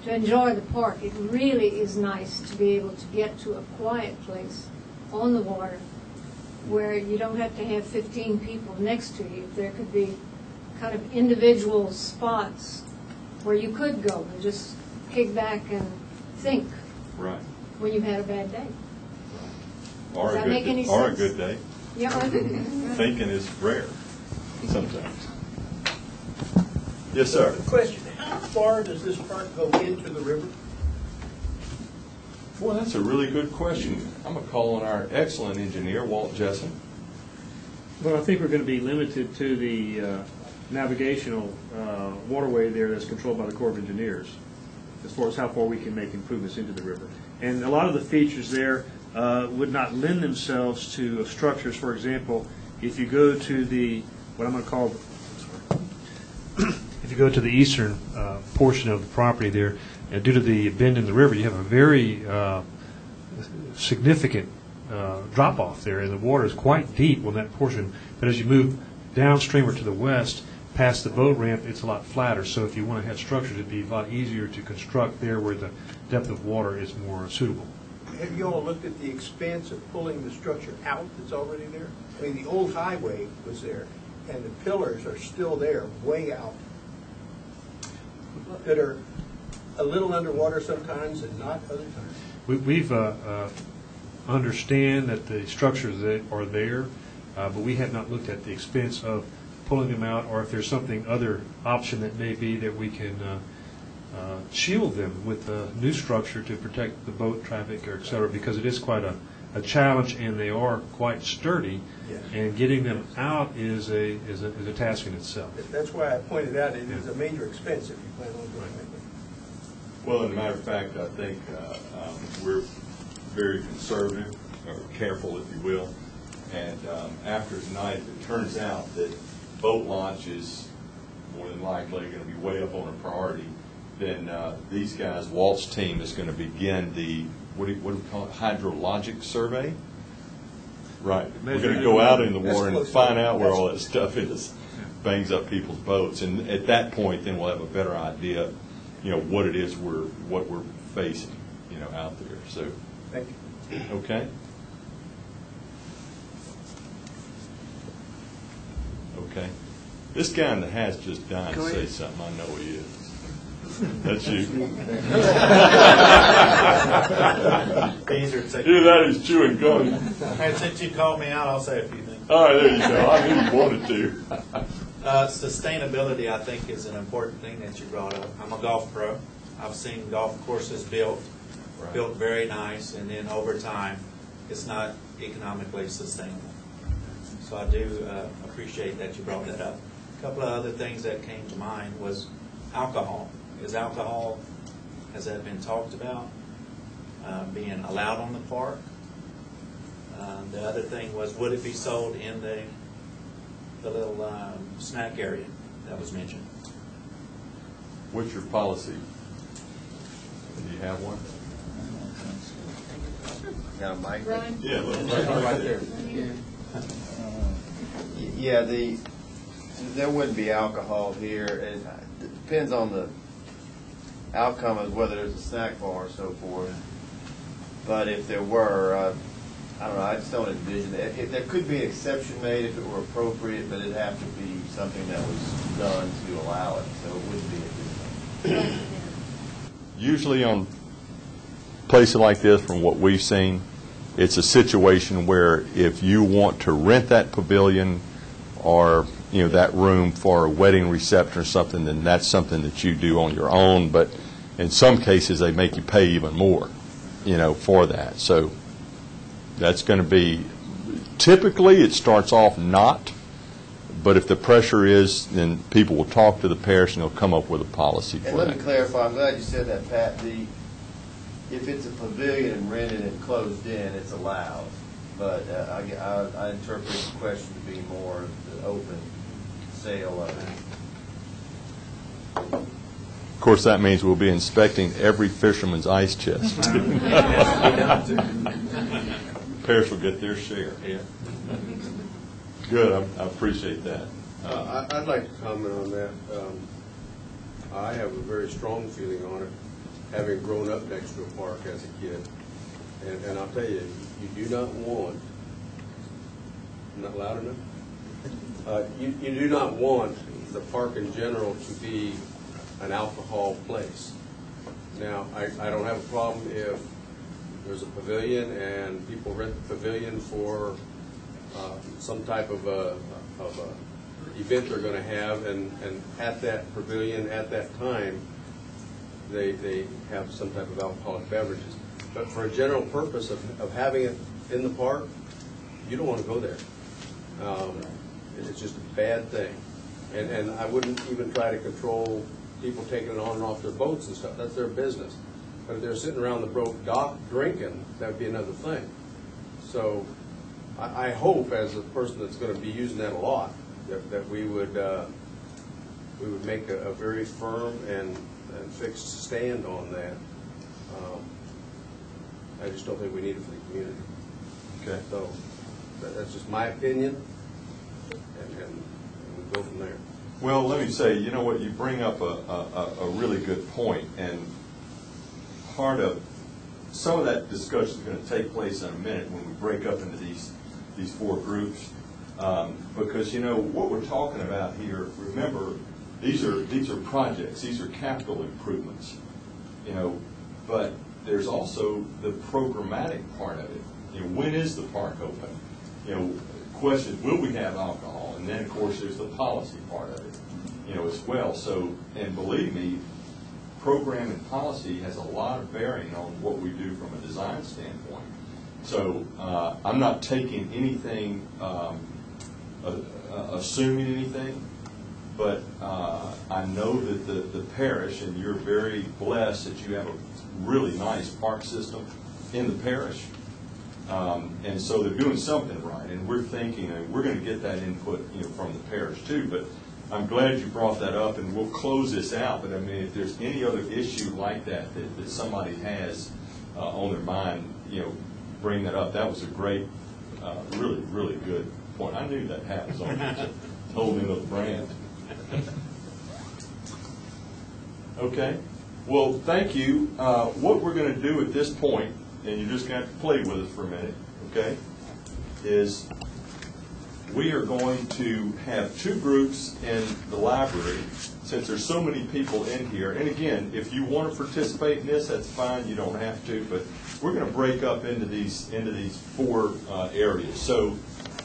to enjoy the park, it really is nice to be able to get to a quiet place on the water where you don't have to have 15 people next to you. There could be kind of individual spots where you could go and just kick back and think when you've had a bad day. Or Does that make any sense? Or a good day. Yeah, or a good day. Thinking is rare sometimes. Yes, sir. Question, how far does this park go into the river? Boy, that's a really good question. I'm going to call on our excellent engineer, Walt Jessen. Well, I think we're going to be limited to the navigational waterway there that's controlled by the Corps of Engineers, as far as how far we can make improvements into the river. And a lot of the features there would not lend themselves to structures. For example, if you go to the, what I'm going to call, if you go to the eastern portion of the property there, due to the bend in the river, you have a very significant drop-off there, and the water is quite deep on that portion. But as you move downstream or to the west, past the boat ramp, it's a lot flatter. So if you want to have structures, it'd be a lot easier to construct there where the depth of water is more suitable. Have you all looked at the expense of pulling the structure out that's already there? I mean, the old highway was there, and the pillars are still there, way out, that are a little underwater sometimes and not other times. We've understand that the structures that are there, but we have not looked at the expense of pulling them out, or if there's something other option that may be that we can shield them with a new structure to protect the boat traffic, or et cetera, because it is quite a challenge, and they are quite sturdy. Yes. And getting them out is a task in itself. That's why I pointed out it is a major expense if you plan on doing it. Well, as a matter of fact, I think we're very conservative, or careful, if you will. And after tonight, if it turns out that boat launch is more than likely going to be way up on a priority, then these guys, Walt's team, is going to begin the, what do we call it, hydrologic survey? Right. We're going to go out in the water and find out where all that stuff is, bangs up people's boats. And at that point, then we'll have a better idea, what it is what we're facing, out there. So, Thank you. okay. Okay. This guy in the hat's just dying to say something. I know he is. That's you. Either that is chewing gum. And since you called me out, I'll say a few things. All right, there you go. I knew you wanted to. Sustainability, I think, is an important thing that you brought up. I'm a golf pro. I've seen golf courses built very nice, and then over time, it's not economically sustainable. So I do appreciate that you brought that up. A couple of other things that came to mind was alcohol. Has that been talked about, being allowed on the park? The other thing was, would it be sold in the little snack area that was mentioned? What's your policy? Do you have one? Got a mic? Ryan? Yeah, right there. Yeah, there wouldn't be alcohol here. It depends on the outcome of whether there's a snack bar or so forth. But if there were, I don't know, I just don't envision it. If there could be an exception made if it were appropriate, but it'd have to be something that was done to allow it, so it wouldn't be a good thing. Usually on places like this, from what we've seen, it's a situation where if you want to rent that pavilion or that room for a wedding reception or something, then that's something that you do on your own. But in some cases, they make you pay even more, for that. So that's going to be, typically it starts off not, but if the pressure is, then people will talk to the parish and they'll come up with a policy for And that. let me clarify, I'm glad you said that, Pat. If it's a pavilion and rented and closed in, it's allowed. But I interpret the question to be more the open sale of it. Of course, that means we'll be inspecting every fisherman's ice chest. Parish will get their share. Yeah. Good, I appreciate that. I'd like to comment on that. I have a very strong feeling on it, having grown up next to a park as a kid. And I'll tell you, you do not want, not loud enough? You do not want the park in general to be an alcohol place. Now, I don't have a problem if there's a pavilion and people rent the pavilion for some type of a event they're going to have, and at that pavilion at that time they have some type of alcoholic beverages. But for a general purpose of having it in the park, you don't want to go there. It's just a bad thing. And I wouldn't even try to control people taking it on and off their boats and stuff. That's their business. But if they're sitting around the broke dock drinking, that would be another thing. So I hope, as a person that's going to be using that a lot, that we would make a very firm and fixed stand on that. I just don't think we need it for the community. Okay. So that's just my opinion, and we go from there. Well, let me say, you know what, you bring up a really good point, and part of some of that discussion is going to take place in a minute when we break up into these four groups, because what we're talking about here. Remember, these are projects, these are capital improvements, but there's also the programmatic part of it. When is the park open? Question: will we have alcohol? And then, of course, there's the policy part of it, as well. So, and believe me, program and policy has a lot of bearing on what we do from a design standpoint. So I'm not taking anything, assuming anything, but I know that the parish, and you're very blessed that you have a really nice park system in the parish. And so they're doing something right, and we're thinking, and we're going to get that input, from the parish too. But I'm glad you brought that up, and we'll close this out. But I mean, if there's any other issue like that somebody has on their mind, bring that up. That was a great, really, really good point. I knew that hat was on. It's a whole new little brand. Okay. Well, thank you. What we're going to do at this point, and you're just going to have to play with us for a minute, okay, is we are going to have two groups in the library since there's so many people in here. And again, if you want to participate in this, that's fine. You don't have to. But we're going to break up into these four areas. So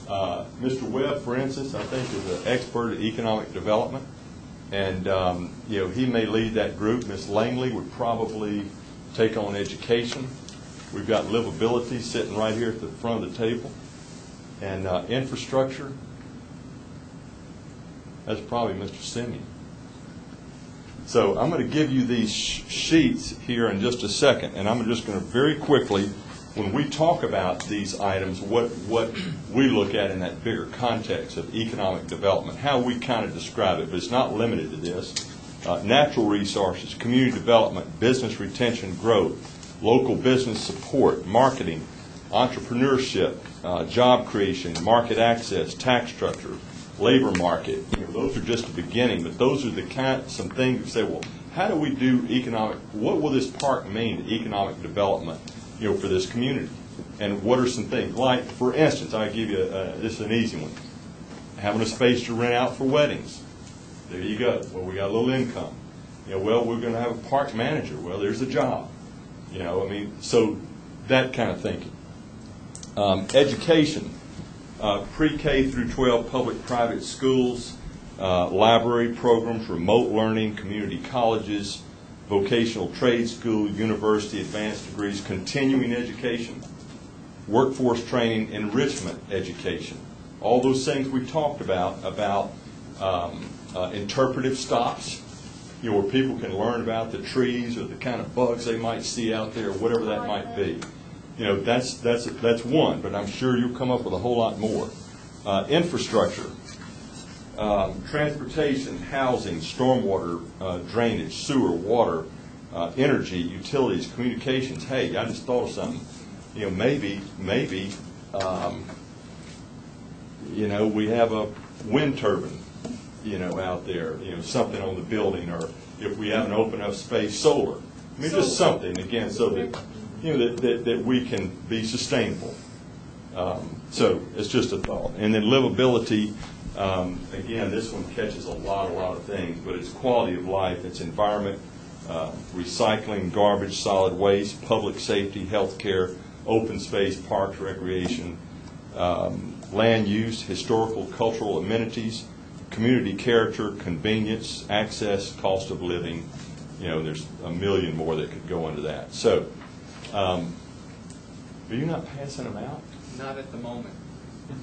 Mr. Webb, for instance, I think is an expert at economic development. And, he may lead that group. Ms. Langley would probably take on education. We've got livability sitting right here at the front of the table. And infrastructure, that's probably Mr. Simeon. So I'm going to give you these sheets here in just a second. And I'm just going to very quickly, when we talk about these items, what we look at in that bigger context of economic development, how we kind of describe it, but it's not limited to this. Natural resources, community development, business retention, growth, local business support, marketing, entrepreneurship, job creation, market access, tax structure, labor market. Those are just the beginning, but those are some things you say, well, how do we do what will this park mean to economic development, for this community? And what are some things? Like, for instance, I'll give you this is an easy one. Having a space to rent out for weddings. There you go. Well, we got a little income. Well, we're going to have a park manager. Well, there's a job. So that kind of thinking. Education, pre-K through 12 public-private schools, library programs, remote learning, community colleges, vocational trade school, university, advanced degrees, continuing education, workforce training, enrichment education. All those things we talked about interpretive stops, where people can learn about the trees or the kind of bugs they might see out there, whatever that might be. That's one, but I'm sure you'll come up with a whole lot more. Infrastructure, transportation, housing, stormwater, drainage, sewer, water, energy, utilities, communications. Hey, I just thought of something. Maybe, we have a wind turbine, out there, something on the building, or if we have an open up space, solar. I mean, just something, again, so that, that we can be sustainable. So it's just a thought. And then livability, again, this one catches a lot of things, but it's quality of life, it's environment, recycling, garbage, solid waste, public safety, health care, open space, parks, recreation, land use, historical, cultural amenities, community character, convenience, access, cost of living. There's a million more that could go into that. So, are you not passing them out? Not at the moment.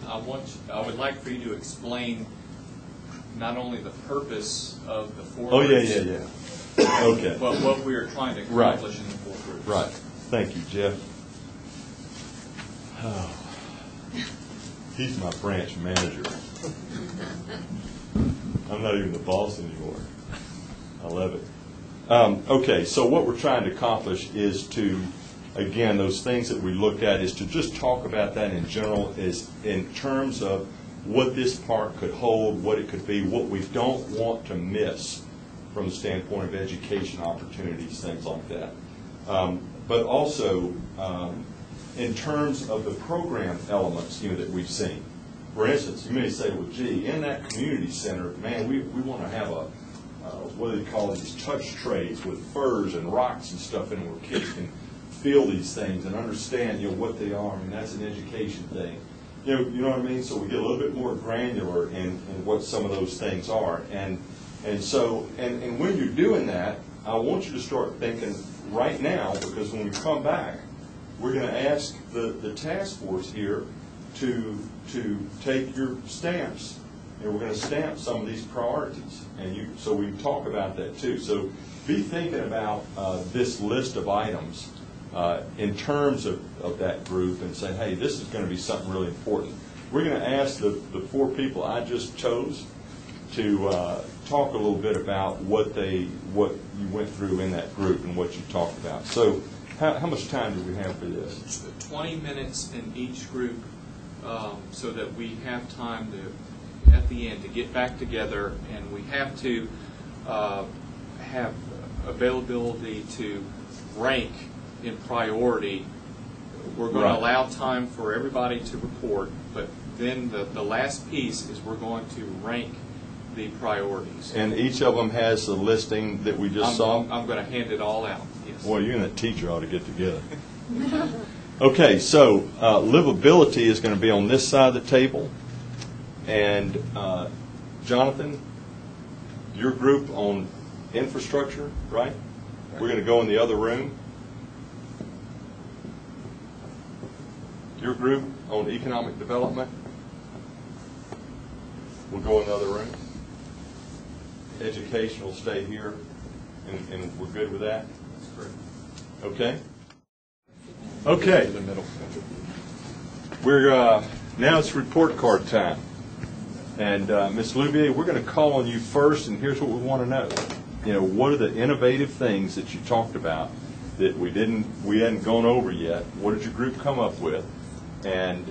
I would like for you to explain not only the purpose of the four groups, Okay. but what we are trying to accomplish in the four groups. Right. Thank you, Jeff. Oh. He's my branch manager. I'm not even the boss anymore. I love it. Okay, so what we're trying to accomplish is to, again, those things that we looked at, is to just talk about that in general, is in terms of what this park could hold, what it could be, what we don't want to miss from the standpoint of education opportunities, things like that. But also, in terms of the program elements, that we've seen. For instance, you may say, well, gee, in that community center, man, we want to have a, what do they call these touch trays with furs and rocks and stuff in it where kids can feel these things and understand, what they are. I mean, that's an education thing. You know what I mean? So we get a little bit more granular in what some of those things are. And so when you're doing that, I want you to start thinking right now, because when we come back, we're going to ask the task force here to take your stamps, and we're going to stamp some of these priorities, and so we can talk about that too. So be thinking about this list of items in terms of that group, and say, hey, this is going to be something really important. We're going to ask the 4 people I just chose to talk a little bit about what you went through in that group and what you talked about. So how much time do we have for this? 20 minutes in each group, so that we have time to, at the end, to get back together, and we have to have availability to rank in priority. We're going to allow time for everybody to report, but then the last piece is we're going to rank the priorities. And each of them has a listing that we just saw? I'm going to hand it all out, yes. Boy, you and the teacher ought to get together. Okay, so livability is going to be on this side of the table. And Jonathan, your group on infrastructure, right? We're going to go in the other room. Your group on economic development, we'll go in the other room. Education will stay here, and we're good with that? That's correct. Okay? Okay. We're now it's report card time. And Ms. Louvier, we're going to call on you first, and here's what we want to know. You know, what are the innovative things that you talked about that we hadn't gone over yet? What did your group come up with? And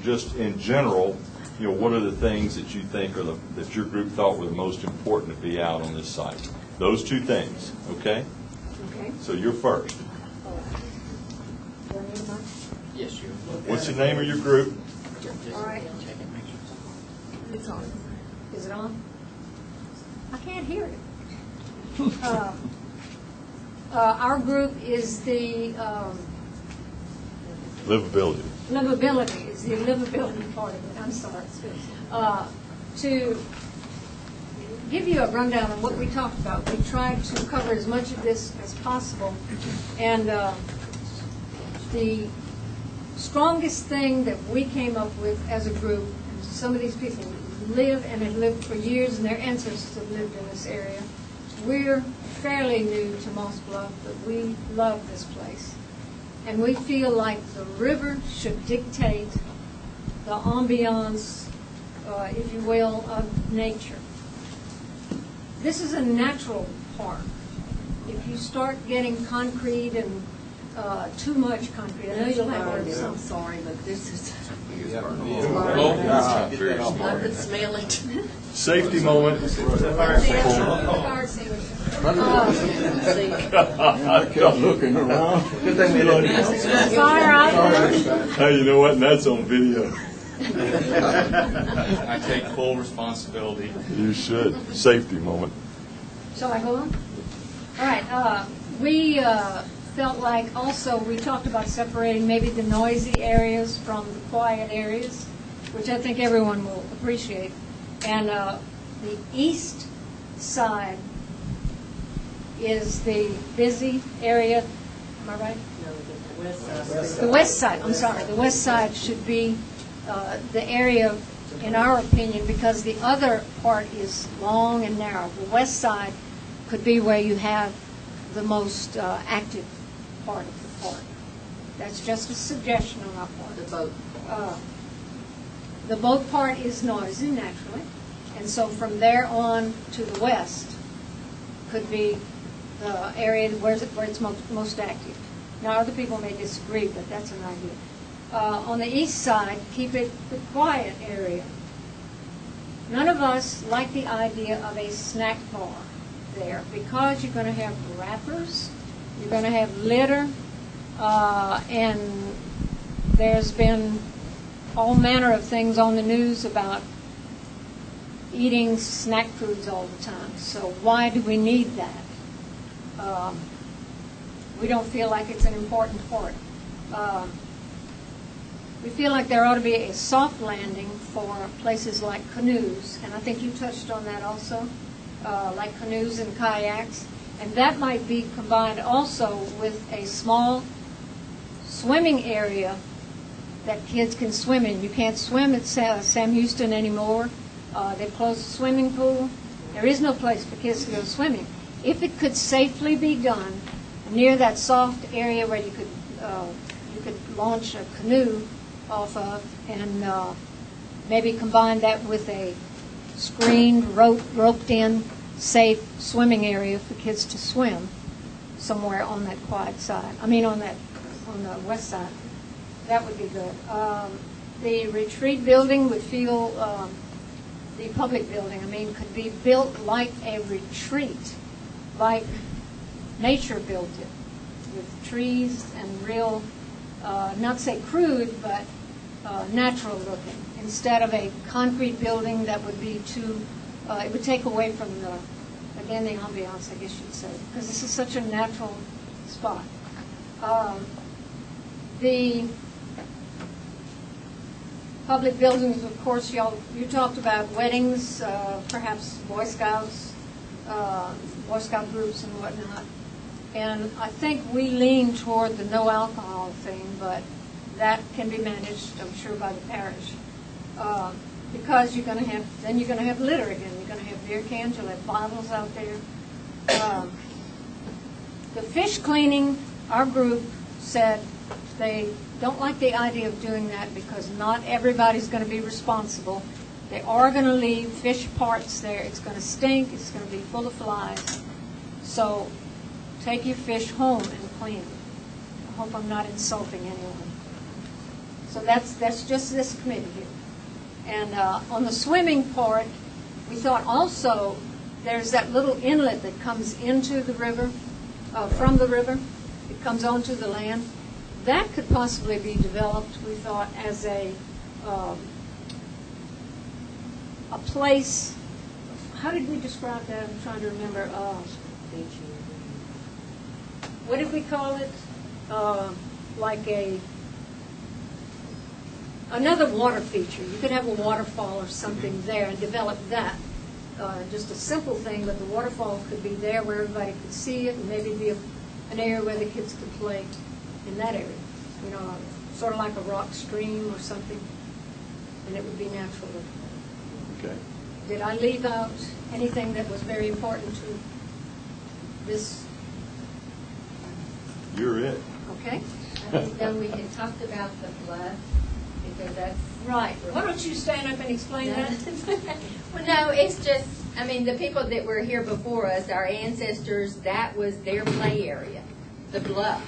just in general, you know, what are the things that you think are that your group thought were the most important to be out on this site? Those 2 things, okay? Okay. So you're first. Do I need a mic? Yes, you. What's the name of your group? All right. It's on. Is it on? I can't hear it. Our group is the Livability. livability. It's the livability part of it. I'm sorry. To give you a rundown on what we talked about, we tried to cover as much of this as possible. And the strongest thing that we came up with as a group, and some of these people live and have lived for years, and their ancestors have lived in this area. We're fairly new to Moss Bluff, but we love this place. And we feel like the river should dictate the ambiance, if you will, of nature. This is a natural park. If you start getting concrete and too much concrete, I know you'll have some. I'm sorry, but this is. I've been smelling. Safety moment. I kept looking around. It's all right. Hey, you know what? And that's on video. I take full responsibility. You should. Safety moment. Shall I go on? All right. We felt like also we talked about separating maybe the noisy areas from the quiet areas, which I think everyone will appreciate. And the east side is the busy area. Am I right? No, the west side. The west side. I'm sorry. The west side should be the area, in our opinion, because the other part is long and narrow. The west side could be where you have the most active part of the park. That's just a suggestion on our part. The boat. The boat part is noisy, naturally, and so from there on to the west could be the area where it's most active. Now, other people may disagree, but that's an idea. On the east side, keep it the quiet area. None of us like the idea of a snack bar there because you're going to have wrappers, you're going to have litter, and there's been all manner of things on the news about eating snack foods all the time. So why do we need that? We don't feel like it's an important part. We feel like there ought to be a soft landing for places like canoes, and I think you touched on that also, like canoes and kayaks. And that might be combined also with a small swimming area that kids can swim in. You can't swim at Sam Houston anymore. They've closed the swimming pool. There is no place for kids to go swimming. If it could safely be done near that soft area where you could launch a canoe off of, and maybe combine that with a screened, roped-in, safe swimming area for kids to swim somewhere on that quiet side. I mean, on the west side. That would be good. The retreat building would feel, the public building, I mean, could be built like a retreat, like nature built it, with trees and real, not say crude, but natural looking, instead of a concrete building that would be too, it would take away from the ambiance, I guess you'd say, because this is such a natural spot. The public buildings, of course, you talked about weddings, perhaps Boy Scouts, Boy Scout groups and whatnot. And I think we lean toward the no alcohol thing, but that can be managed, I'm sure, by the parish. Because you're going to have litter again. You're going to have beer cans, you'll have bottles out there. The fish cleaning, our group said they don't like the idea of doing that because not everybody's going to be responsible. They are going to leave fish parts there. It's going to stink. It's going to be full of flies. So take your fish home and clean them. I hope I'm not insulting anyone. So that's just this committee here. And on the swimming part, we thought also there's that little inlet that comes into the river, from the river. It comes onto the land. That could possibly be developed, we thought, as a place. How did we describe that? I'm trying to remember. What did we call it? Like another water feature. You could have a waterfall or something there and develop that. Just a simple thing, but the waterfall could be there where everybody could see it, and maybe be an area where the kids could play in that area. You know, sort of like a rock stream or something, and it would be natural. Okay. Did I leave out anything that was very important to this? You're it. Okay. Then we had talked about the Bluff, because that's right. Why don't you stand up and explain that? Well, no, it's just, I mean, the people that were here before us, our ancestors, that was their play area, the Bluff.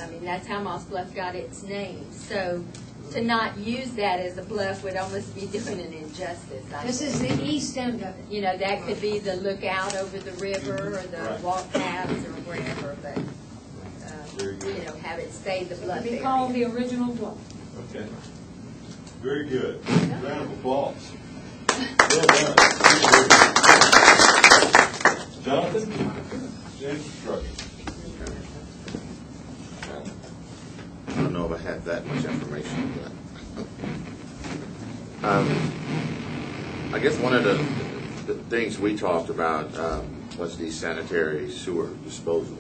I mean, that's how Moss Bluff got its name. So to not use that as a bluff would almost be doing an injustice. This is the east end of it. You know, that could be the lookout over the river or the walk paths or wherever, but, you know, have it stay the Bluff It would be area. called the original Bluff. Okay. Very good. Round of applause. Well done. Jonathan? Infrastructure. I don't know if I have that much information, but I guess one of the things we talked about was the sanitary sewer disposal.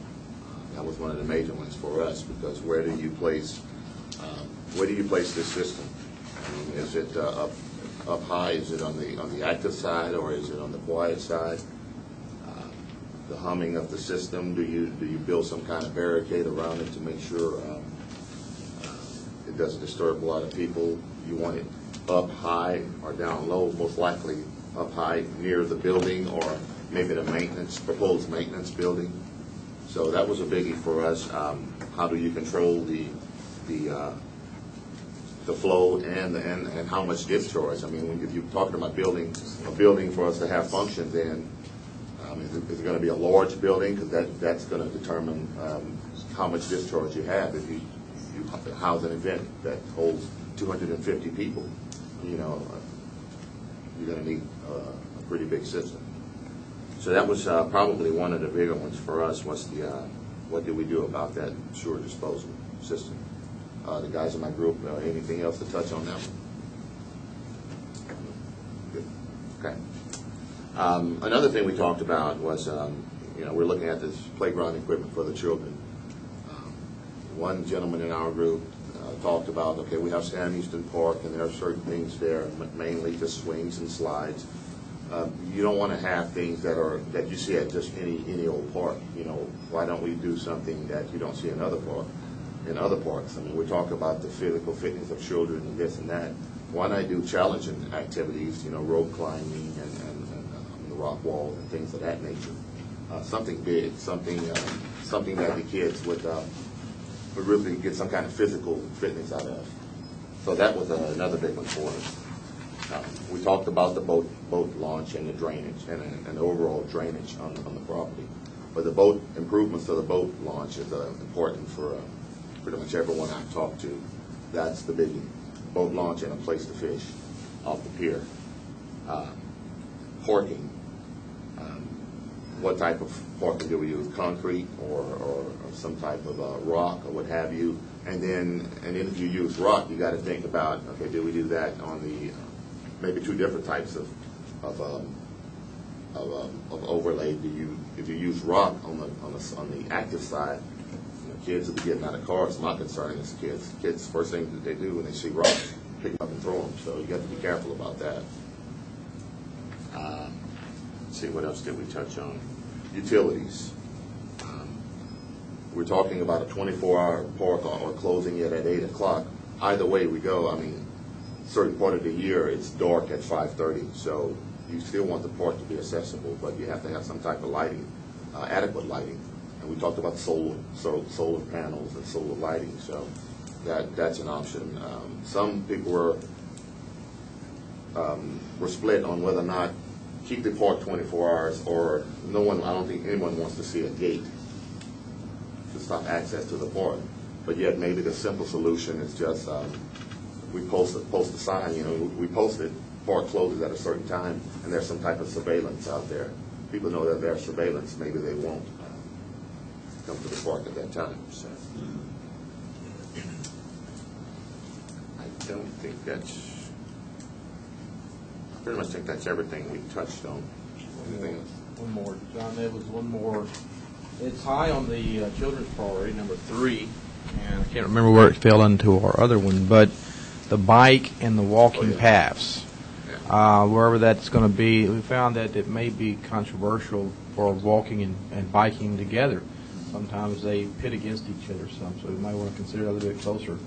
That was one of the major ones for us, because where do you place this system? I mean, is it up high? Is it on the active side, or is it on the quiet side? The humming of the system. Do you build some kind of barricade around it to make sure it doesn't disturb a lot of people? You want it up high or down low? Most likely up high near the building, or maybe the proposed maintenance building. So that was a biggie for us. How do you control the flow and how much discharge? I mean, if you're talking about building a building for us to have function, then is it going to be a large building? Because that's going to determine how much discharge you have. If you house an event that holds 250 people, you know, you're going to need a pretty big system. So that was probably one of the bigger ones for us, was what do we do about that sewer disposal system? The guys in my group, anything else to touch on that one? Good. Okay. Another thing we talked about was we're looking at this playground equipment for the children. One gentleman in our group talked about, okay, we have Sam Houston Park, and there are certain things there, mainly just swings and slides. You don't want to have things that you see at just any old park. Why don't we do something that you don't see in other parks? I mean, we talk about the physical fitness of children and this and that. Why not do challenging activities, rope climbing and the rock wall and things of that nature? Something big, something that the kids would really get some kind of physical fitness out of. So that was another big one for us. We talked about the boat launch and the drainage and the overall drainage on the property. But the boat improvements to the boat launch is important for pretty much everyone I've talked to. That's the biggie. Boat launch and a place to fish off the pier. Parking. What type of parking do we use? Concrete or some type of rock or what have you? And then if you use rock, you got to think about, okay, do we do that on the maybe two different types of overlay? If you use rock on the active side, kids will be getting out of cars. My concern is kids first thing that they do when they see rocks, pick them up and throw them. So you have to be careful about that. Let's see, what else did we touch on? Utilities. We're talking about a 24-hour park or closing it at 8 o'clock. Either way we go, I mean, certain part of the year it's dark at 5:30, so you still want the park to be accessible, but you have to have some type of lighting, adequate lighting. And we talked about solar panels and solar lighting, so that's an option. Some people were split on whether or not keep the park 24 hours or no one. I don't think anyone wants to see a gate to stop access to the park. But yet maybe the simple solution is just we post a sign. We post it. Park closes at a certain time, and there's some type of surveillance out there. People know that there's surveillance. Maybe they won't come to the park at that time. So I don't think that's. I pretty much think that's everything we touched on. Anything else? One more, John. There was one more. It's high on the children's priority, number 3, and I can't remember where it fell into our other one, but the bike and the walking paths. Wherever that's going to be, we found that it may be controversial for walking and biking together. Sometimes they pit against each other some, so we might want to consider that a little bit closer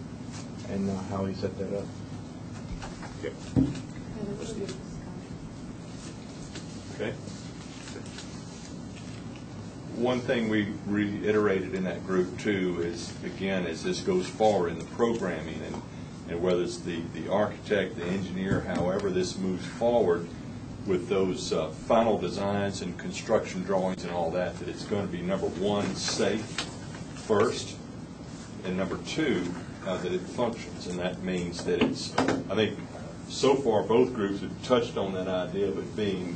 and how we set that up. Yep. Okay. One thing we reiterated in that group too is, again, as this goes forward in the programming and whether it's the architect, the engineer, however this moves forward with those final designs and construction drawings and all that it's going to be, number 1, safe first, and number 2, that it functions. And that means that it's, I think, so far both groups have touched on that idea of it being,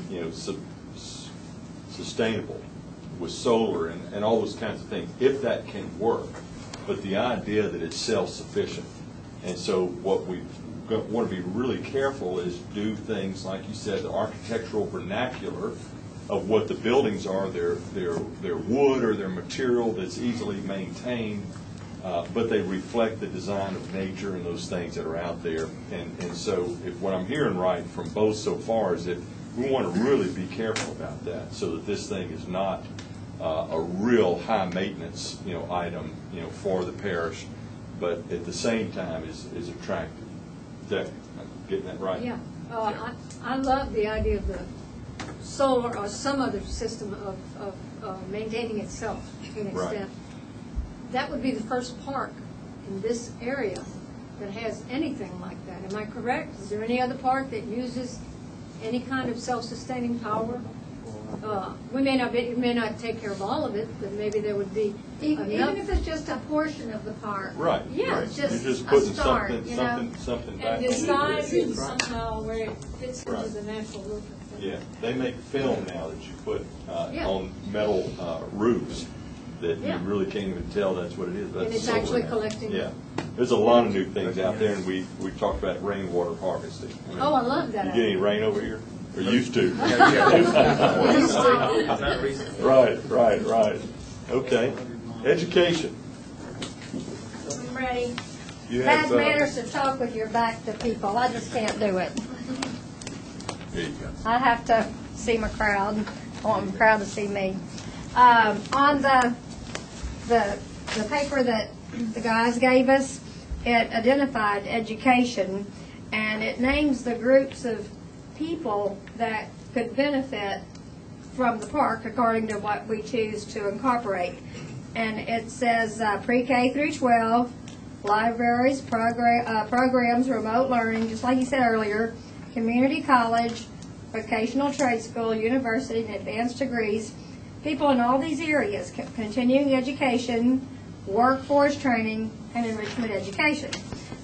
sustainable with solar and all those kinds of things, if that can work. But the idea that it's self-sufficient. And so what we want to be really careful is do things, like you said, the architectural vernacular of what the buildings are, their wood or their material that's easily maintained, but they reflect the design of nature and those things that are out there. And so if what I'm hearing right from both so far is that we want to really be careful about that so that this thing is not a real high maintenance item for the parish, but at the same time is attractive. Is that getting that right? Yeah. I love the idea of the solar or some other system of maintaining itself to an extent. Right. That would be the first park in this area that has anything like that. Am I correct? Is there any other park that uses any kind of self-sustaining power? It may not take care of all of it, but maybe there would be Even if it's just a portion of the park. Right. Yeah, right. just You're just putting a start, something back. and design it somehow where it fits into Right. the natural roof. Yeah, they make film now that you put Yeah. on metal roofs that Yeah. you really can't even tell that's what it is. That's And it's solar actually now. collecting. Yeah, there's a lot of new things out there, and we talked about rainwater harvesting. Oh, I love that You get any idea. rain over here? Or used to. Not recently. Right. Okay. Education. I'm ready. You Bad have, manners to talk with your back to people. I just can't do it. there you go. I have to see my crowd. I want the crowd to see me. On the paper that the guys gave us, it identified education, and it names the groups of people that could benefit from the park according to what we choose to incorporate. And it says pre-K through 12, libraries, programs, remote learning, just like you said earlier, community college, vocational trade school, university, and advanced degrees, people in all these areas, continuing education, workforce training, and enrichment education.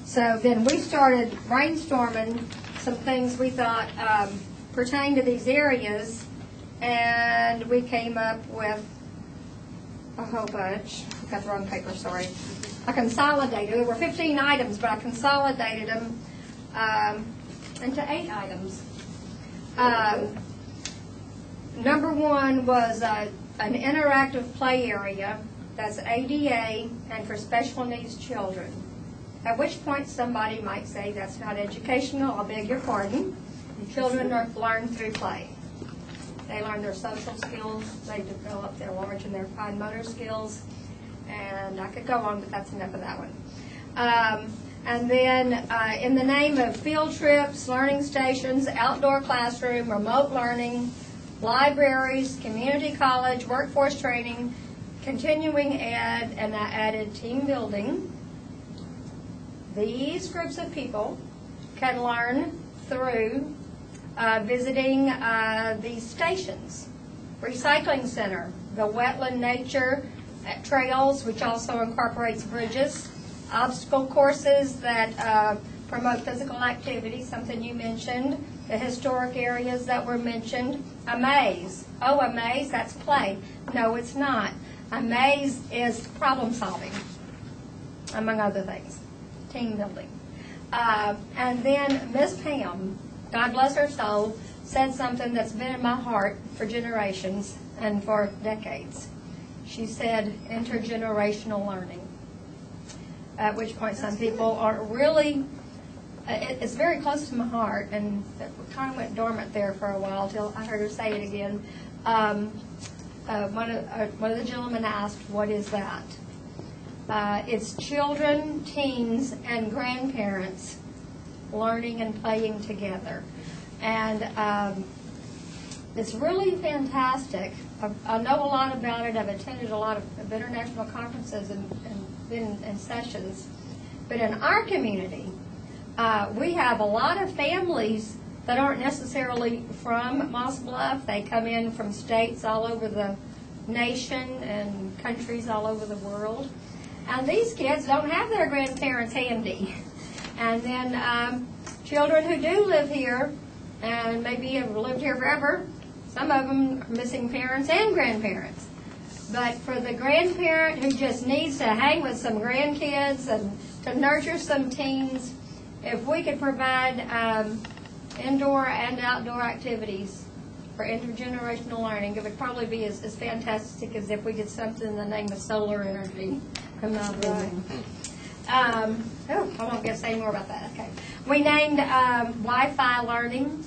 So then we started brainstorming some things we thought pertain to these areas, and we came up with a whole bunch. I got the wrong paper, sorry. I consolidated. There were 15 items, but I consolidated them into 8 items. Number 1 was an interactive play area that's ADA and for special needs children. At which point somebody might say that's not educational. I beg your pardon. Children learn through play. They learn their social skills. They develop their large and their fine motor skills. And I could go on, but that's enough of that one. And then in the name of field trips, learning stations, outdoor classroom, remote learning, libraries, community college, workforce training, continuing ed, and I added team building. These groups of people can learn through visiting these stations. Recycling center, the wetland nature trails, which also incorporates bridges, obstacle courses that promote physical activity, something you mentioned, the historic areas that were mentioned, a maze. Oh, a maze, that's play. No, it's not. A maze is problem solving, among other things, team building. And then Miss Pam, God bless her soul, said something that's been in my heart for generations and for decades. She said intergenerational learning, at which point some people are really, it's very close to my heart, and it kind of went dormant there for a while till I heard her say it again. One of the gentlemen asked, what is that? It's children, teens, and grandparents learning and playing together. And it's really fantastic. I know a lot about it. I've attended a lot of international conferences and been in sessions. But in our community, we have a lot of families that aren't necessarily from Moss Bluff. They come in from states all over the nation and countries all over the world. And these kids don't have their grandparents handy. And then children who do live here and maybe have lived here forever, some of them are missing parents and grandparents. But for the grandparent who just needs to hang with some grandkids and to nurture some teens, if we could provide indoor and outdoor activities for intergenerational learning, it would probably be as fantastic as if we did something in the name of solar energy. I won't get to say more about that. Okay. We named Wi-Fi learning.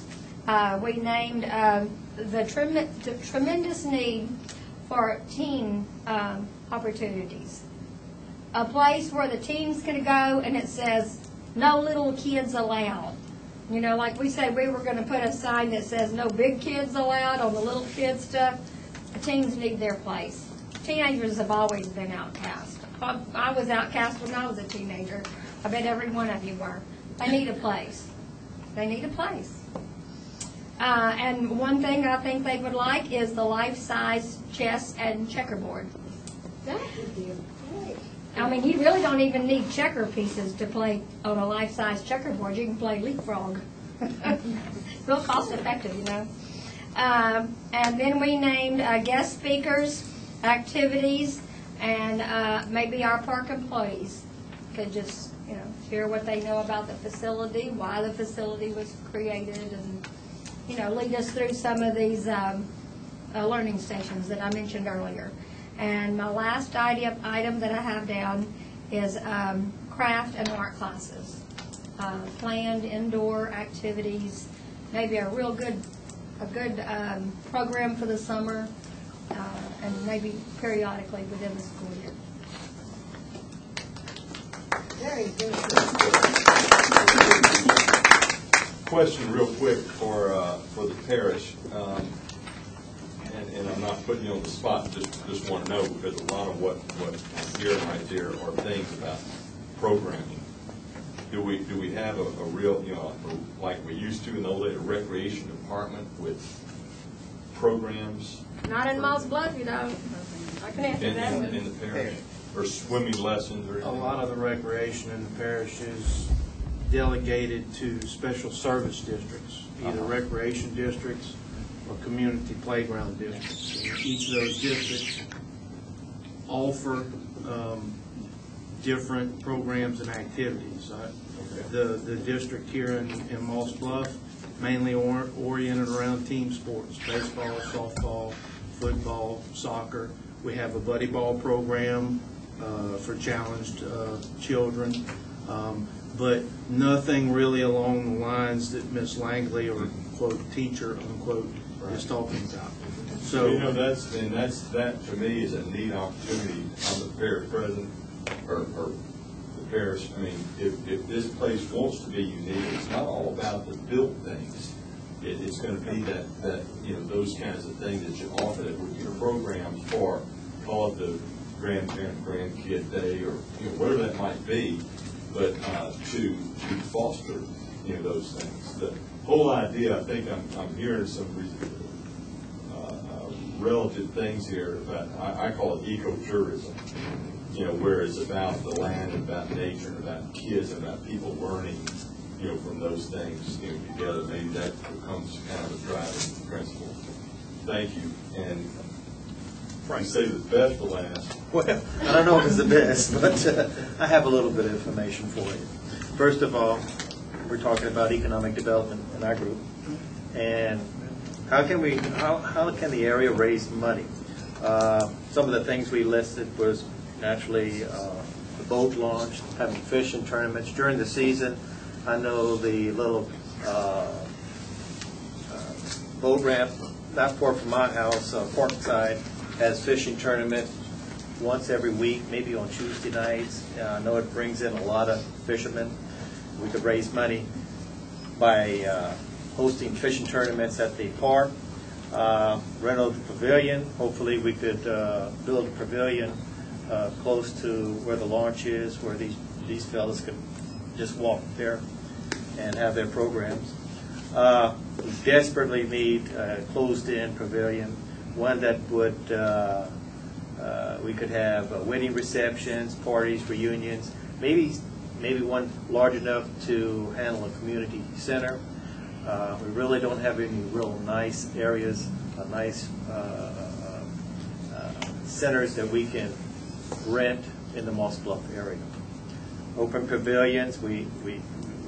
We named the tremendous need for teen opportunities. A place where the teens can go and it says, no little kids allowed. You know, like we said, we were going to put a sign that says no big kids allowed on the little kid stuff. The teens need their place. Teenagers have always been outcast. I was outcast when I was a teenager. I bet every one of you were. They need a place. They need a place. And one thing I think they would like is the life-size chess and checkerboard. That would be great. I mean, you really don't even need checker pieces to play on a life-size checkerboard. You can play leapfrog. Real cost-effective, you know. And then we named guest speakers, activities, and maybe our park employees could just, share what they know about the facility, why the facility was created, and lead us through some of these learning stations that I mentioned earlier. And my last item that I have down is craft and art classes, planned indoor activities, maybe a good program for the summer, and maybe periodically within the school year. Very good. Question real quick for the parish, and I'm not putting you on the spot, just want to know, because a lot of what I'm hearing right there are things about programming. Do we have a real, like we used to in the old days, a recreation department with programs? Not in Moss Bluff, you don't. I can answer that one. In the parish? Or swimming lessons or anything? A lot of the recreation in the parish is delegated to special service districts, either recreation districts or community playground districts. And each of those districts offer different programs and activities. The district here in Moss Bluff mainly oriented around team sports, baseball, softball, football, soccer. We have a buddy ball program for challenged children, but nothing really along the lines that Miss Langley or quote teacher unquote is talking about. So that to me is a neat opportunity. I'm the parish president or the parish. I mean, if this place wants to be unique, it's not all about the built things. It's going to be that those kinds of things that you offer that would be programs for, call it the grandparent grandkid day or whatever that might be, but to foster those things. The whole idea, I think I'm hearing some relative things here about, I call it ecotourism, where it's about the land, about nature, about kids, about people learning from those things together. Maybe that becomes kind of a driving principle. Thank you. And I say the best for last. Well, I don't know if it's the best, but I have a little bit of information for you. First of all, we're talking about economic development in our group, and how can the area raise money? Some of the things we listed was naturally the boat launch, having fishing tournaments during the season. I know the little boat ramp not far from my house, Parkside, has fishing tournament once every week, maybe on Tuesday nights. I know it brings in a lot of fishermen. We could raise money by hosting fishing tournaments at the park, rent the pavilion. Hopefully we could build a pavilion close to where the launch is, where these fellas could just walk there and have their programs. We desperately need a closed-in pavilion, one that would we could have wedding receptions, parties, reunions, maybe one large enough to handle a community center. We really don't have any real nice areas, nice centers that we can rent in the Moss Bluff area. Open pavilions, we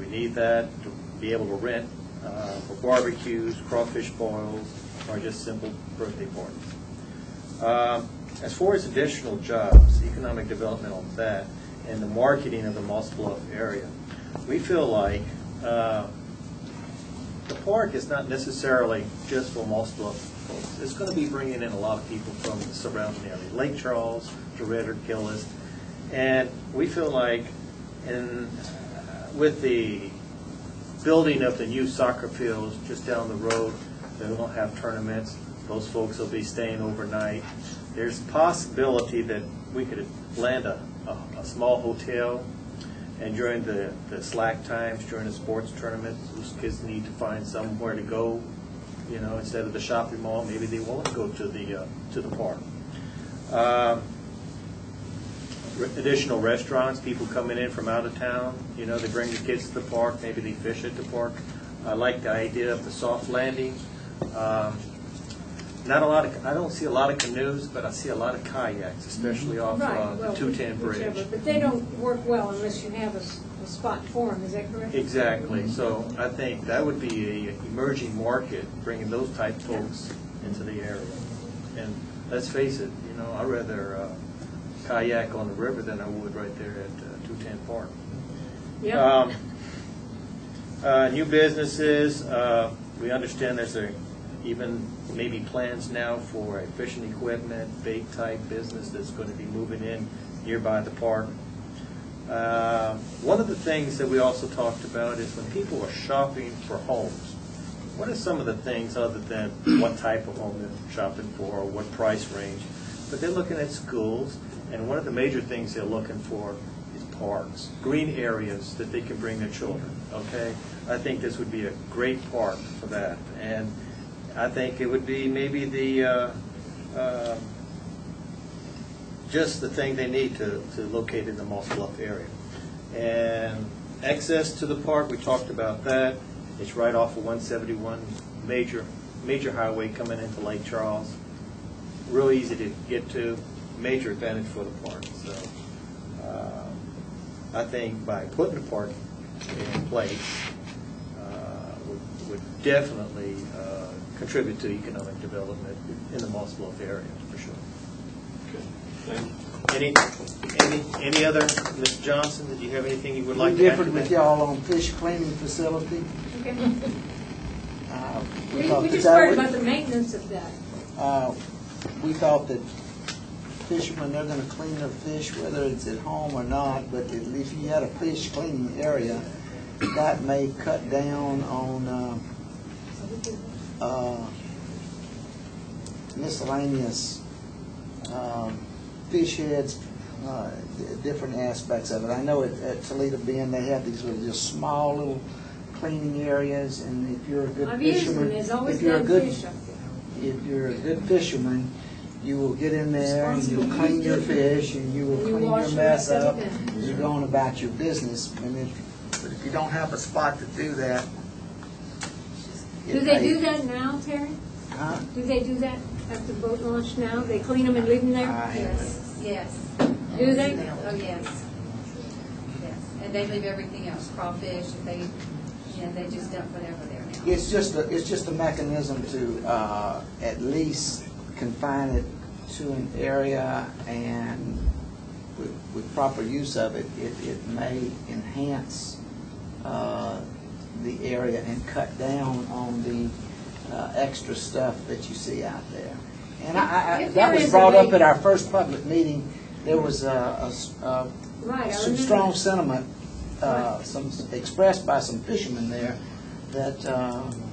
need that to be able to rent for barbecues, crawfish boils, or just simple birthday parties. As far as additional jobs, economic development on that, and the marketing of the Moss Bluff area, we feel like the park is not necessarily just for Moss Bluff folks. It's going to be bringing in a lot of people from the surrounding area, Lake Charles, DeRidder, Gillis, and we feel like with the building of the new soccer fields just down the road, they won't have tournaments. Those folks will be staying overnight. There's a possibility that we could land a small hotel, and during the slack times, during the sports tournaments, those kids need to find somewhere to go. Instead of the shopping mall, maybe they won't go to the park. Additional restaurants, people coming in from out of town, they bring the kids to the park, maybe they fish at the park. I like the idea of the soft landing. not a lot of, I don't see a lot of canoes, but I see a lot of kayaks, especially off Right, the well, 210 whichever. bridge. But they don't work well unless you have a spot for them, is that correct? Exactly. So I think that would be a emerging market, bringing those type folks into the area. And let's face it, you know, I'd rather kayak on the river than I would right there at 210 Park. Yeah. New businesses, we understand there's even maybe plans now for a fishing equipment, bait type business that's going to be moving in nearby the park. One of the things that we also talked about is when people are shopping for homes, what are some of the things other than what type of home they're shopping for or what price range? But they're looking at schools, and one of the major things they're looking for is parks, green areas that they can bring their children, okay? I think this would be a great park for that. And I think it would be maybe the just the thing they need to locate in the Moss Bluff area. And access to the park, we talked about that. It's right off of 171, major highway coming into Lake Charles. Real easy to get to, major advantage for the park. So I think by putting the park in place would definitely contribute to economic development in the Moss Bluff area, for sure. Any other, Ms. Johnson, did you have anything you would like to add to different with that? y'all on fish cleaning facility. Okay. We We just worried about the maintenance of that. We thought that fishermen, they're going to clean their fish whether it's at home or not, but if you had a fish cleaning area, that may cut down on miscellaneous fish heads, different aspects of it. I know at Toledo Bend they have these little just small little cleaning areas, and if you're a good I've used them. fisherman, There's always if you're a dead good fish up there. if you're a good fisherman, you will get in there and you'll clean your fish and you will clean your mess up. You're going about your business, but if you don't have a spot to do that, Do they do that now, Terry? Huh? Do they do that after boat launch now? They clean them and leave them there? Yes, yes. Do they? Oh, yes. Yes, and they leave everything else, crawfish, they just dump whatever there now. It's just a mechanism to at least confine it to an area, and with proper use of it, it may enhance the area and cut down on the extra stuff that you see out there. And that was brought up at our first public meeting. There was some strong sentiment expressed by some fishermen there that.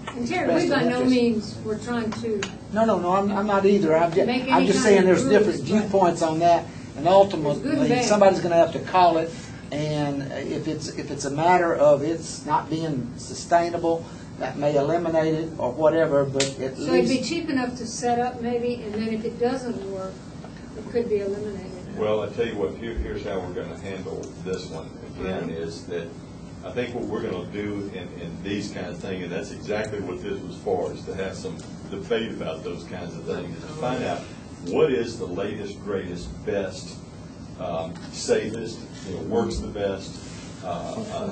And Terry, we by no means were trying to. No, I'm not either. I'm just saying there's different viewpoints on that, and ultimately somebody's going to have to call it. And if it's a matter of it's not being sustainable, that may eliminate it or whatever. But at least it'd be cheap enough to set up maybe, and then if it doesn't work, it could be eliminated. Well, I tell you what. Here's how we're going to handle this one. Again, is that I think what we're going to do in these kind of things, and that's exactly what this was for, is to have some debate about those kinds of things, to find out what is the latest, greatest, best, safest, works the best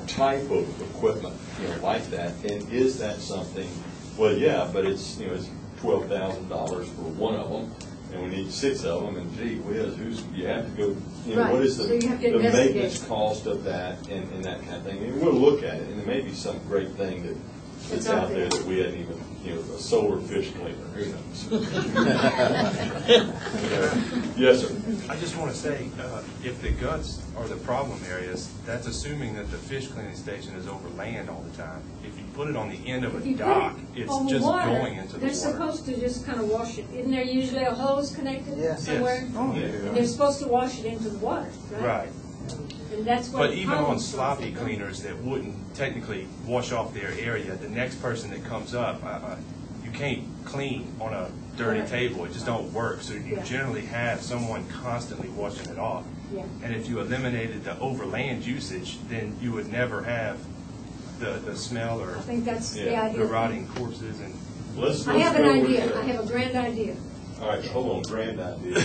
type of equipment, like that, and is that something? Well, yeah, but it's it's $12,000 for one of them, and we need 6 of them, and gee whiz, you have to go, what is the maintenance cost of that and that kind of thing. And we'll look at it, and there may be some great thing that's out there that we hadn't even, a solar fish cleaner, who knows? Yes, sir. I just want to say, if the guts are the problem areas, that's assuming that the fish cleaning station is over land all the time. If you put it on the end of a dock, it's just going into the water. They're supposed to just kind of wash it. Isn't there usually a hose connected somewhere? Yes. Oh, yeah. And they're supposed to wash it into the water, right? Right. And that's what but even on sloppy cleaners that wouldn't technically wash off their area, the next person that comes up, you can't clean on a dirty table. It just don't work. So you generally have someone constantly washing it off. Yeah. And if you eliminated the overland usage, then you would never have the smell or I think that's the idea. the rotting corpses and Let's I have go an with idea. that. I have a grand idea. All right, hold on, grand idea.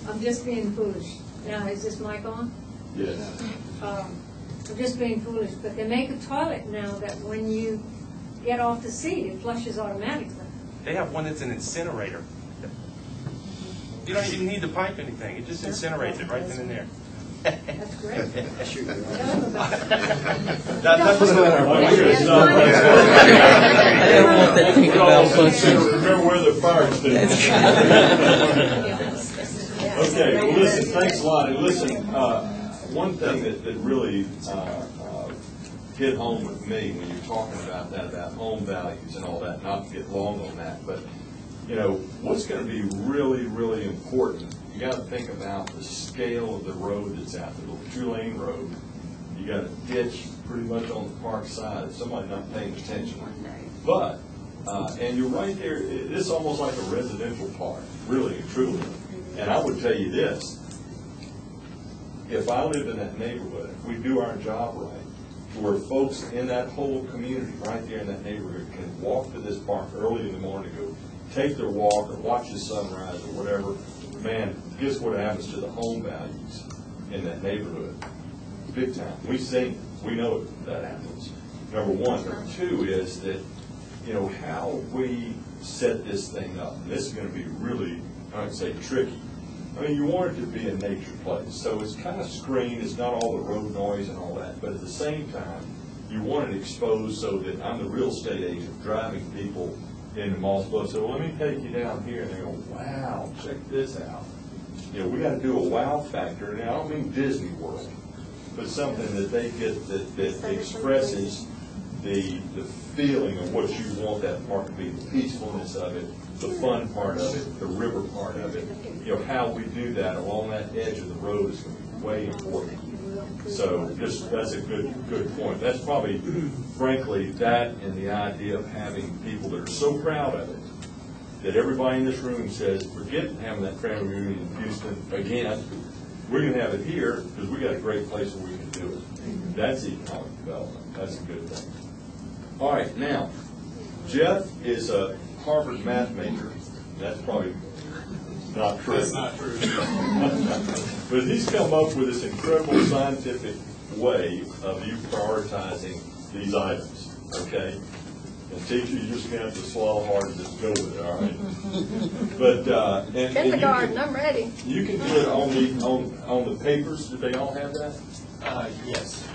I'm just being foolish. Now, is this mic on? Yes. I'm just being foolish, but they make a toilet now that when you get off the seat, it flushes automatically. They have one that's an incinerator. You don't even need to pipe anything. It just incinerates it right then and there. That's great. Remember where the fire extinguisher. Okay, well, listen, thanks a lot. And listen, one thing that really hit home with me when you're talking about that, about home values and all that, not to get long on that, but, you know, what's going to be really, really important, you got to think about the scale of the road that's out there, the 2-lane road. You got a ditch pretty much on the park side if somebody's not paying attention. But, and you're right there, it's almost like a residential park, really and truly. And I would tell you this, if I lived in that neighborhood, if we do our job right, where folks in that whole community right there in that neighborhood can walk to this park early in the morning to go take their walk or watch the sunrise or whatever, man, guess what happens to the home values in that neighborhood? Big time. We've seen it. We know that happens. Number one. Number two is that, you know, how we set this thing up. And this is going to be really, I would say, tricky. I mean, you want it to be a nature place, so it's kind of screened. It's not all the road noise and all that, but at the same time, you want it exposed so that I'm the real estate agent driving people into Moss Bluff. So let me take you down here, and they go, wow, check this out. You know, we got to do a wow factor. Now, I don't mean Disney World, but something that they get that expresses the feeling of what you want that park to be, the peacefulness of it, the fun part of it, the river part of it. You know, how we do that along that edge of the road is going to be way important. So that's a good point. That's probably, frankly, that and the idea of having people that are so proud of it that everybody in this room says, forget having that family reunion in Houston again. We're going to have it here because we got a great place where we can do it. That's economic development. That's a good thing. All right, now, Jeff is a Harvard math major. That's probably not true. That's not true. But he's come up with this incredible scientific way of you prioritizing these items, okay? And teacher, you're just going to have to swallow hard and just go with it, all right? But and Kindergarten, I'm ready. You can do it on the papers. Do they all have that? Yes.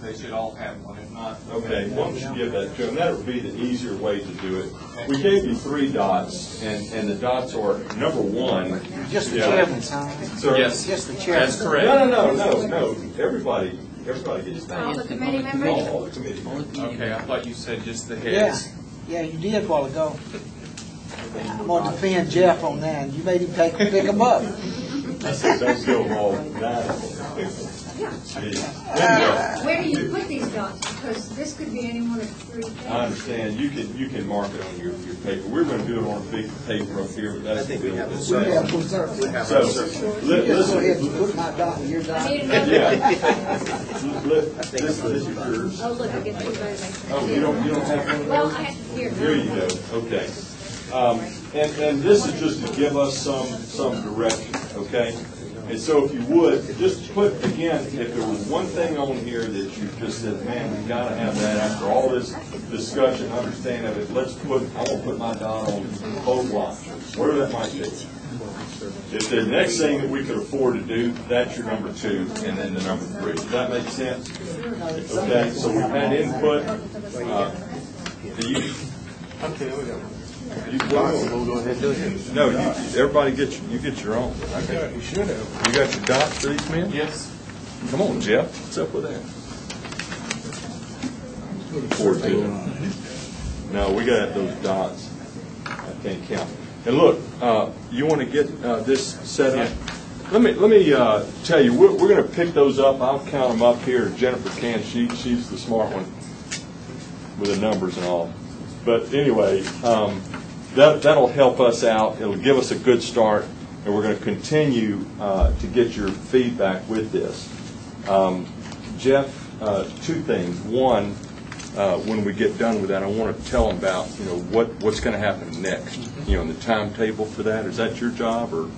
They should all have one. If not, okay. Why don't you give that to them? That would be the easier way to do it. We gave you 3 dots, and the dots are number 1. Just the chairman's sign. Yes. Just the chairman's. That's correct. No. Everybody gets that. All the committee members? All the committee members. Okay, I thought you said just the heads. Yeah, you did a while ago. I'm going to defend Jeff on that. You made him pick him up. I said, don't go all that. Where do you put these dots? Because this could be any one of 3 things. I understand. You can mark it on your paper. We're going to do it on a big paper up here, but that's We have a circle. So, Just go ahead and put my dot in your dot. yeah. This is yours. Oh, look, I get 2 bags. Oh, you don't have one of those? Well, I have here. Here you go. Okay. And this is just to give us some direction, okay? And so if you would, just put, again, if there was one thing on here that you just said, man, we got to have that after all this discussion, understanding of it, I want to put my dot on boat launch, whatever that might be. If the next thing that we could afford to do, that's your number 2, and then the number 3. Does that make sense? Okay, so we've had input. Do you? Okay, we go. We'll go ahead and do it. No, everybody you get your own. Okay. You should have. You got your dots for these men? Yes. Come on, Jeff. What's up with that? 14. No, we got those dots. I can't count. And look, you want to get this set up? Let me tell you, we're going to pick those up. I'll count them up here. Jennifer can. She's the smart one with the numbers and all. But anyway, that'll help us out. It'll give us a good start, and we're going to continue to get your feedback with this. Jeff, 2 things. One, when we get done with that, I want to tell them about, what's going to happen next, and the timetable for that. Is that your job, or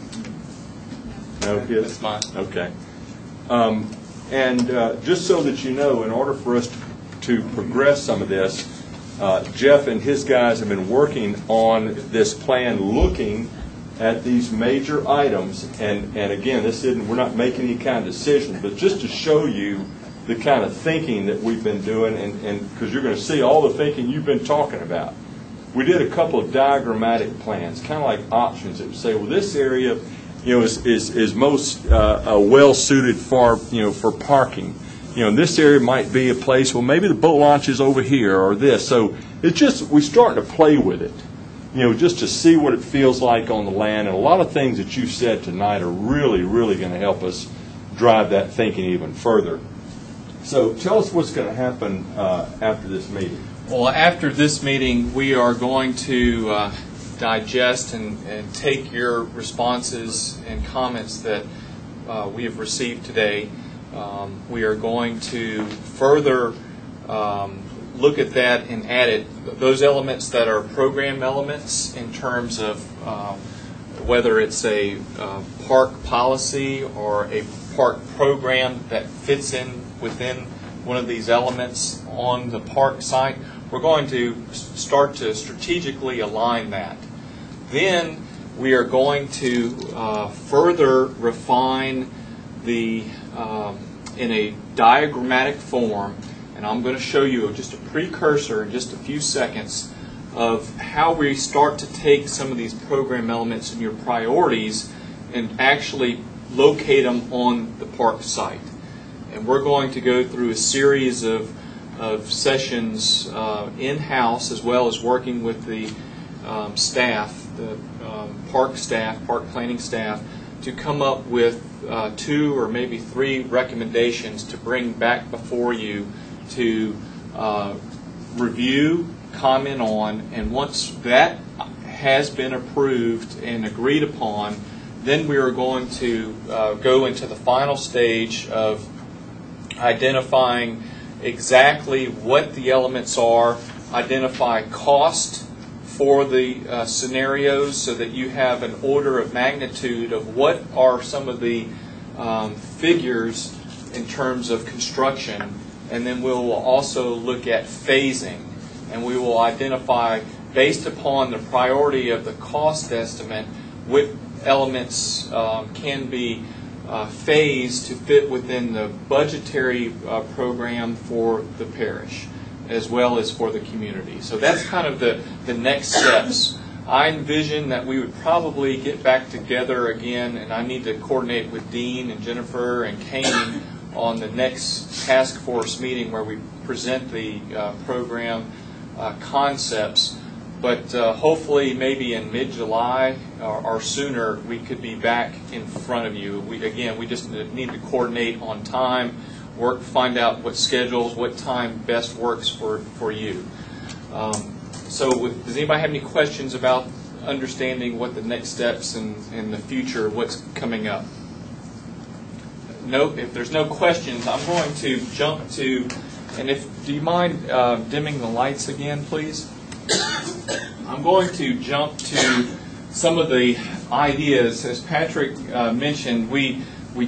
no, his? That's mine. Okay. And just so that you know, in order for us to progress some of this, Jeff and his guys have been working on this plan, looking at these major items. And again, we're not making any kind of decision, but just to show you the kind of thinking that we've been doing, and because you're going to see all the thinking you've been talking about. We did a couple of diagrammatic plans, kind of like options that would say, well, this area, is most well suited for parking. This area might be a place, well, maybe the boat launch is over here or this. So it's just, we start to play with it, just to see what it feels like on the land. And a lot of things that you've said tonight are really, really going to help us drive that thinking even further. So tell us what's going to happen after this meeting. Well, after this meeting, we are going to digest and take your responses and comments that we have received today. We are going to further look at that and add those elements that are program elements in terms of whether it's a park policy or a park program that fits in within one of these elements on the park site. We're going to start to strategically align that. Then we are going to further refine the in a diagrammatic form, and I'm going to show you just a precursor in just a few seconds of how we start to take some of these program elements and your priorities and actually locate them on the park site. And we're going to go through a series of sessions in-house, as well as working with the staff, the park staff, park planning staff, to come up with 2 or maybe 3 recommendations to bring back before you to review, comment on, and once that has been approved and agreed upon, then we are going to go into the final stage of identifying exactly what the elements are, identify cost for the scenarios so that you have an order of magnitude of what are some of the figures in terms of construction, and then we'll also look at phasing, and we will identify, based upon the priority of the cost estimate, what elements can be phased to fit within the budgetary program for the parish, as well as for the community. So that's kind of the next steps. I envision that we would probably get back together again, and I need to coordinate with Dean and Jennifer and Kane on the next task force meeting where we present the program concepts. But hopefully maybe in mid-July or sooner, we could be back in front of you. We just need to coordinate on time, find out what schedules, what time best works for you. So does anybody have any questions about understanding what the next steps in the future, what's coming up? No, if there's no questions, I'm going to jump to, and do you mind dimming the lights again, please? I'm going to jump to some of the ideas. As Patrick mentioned, we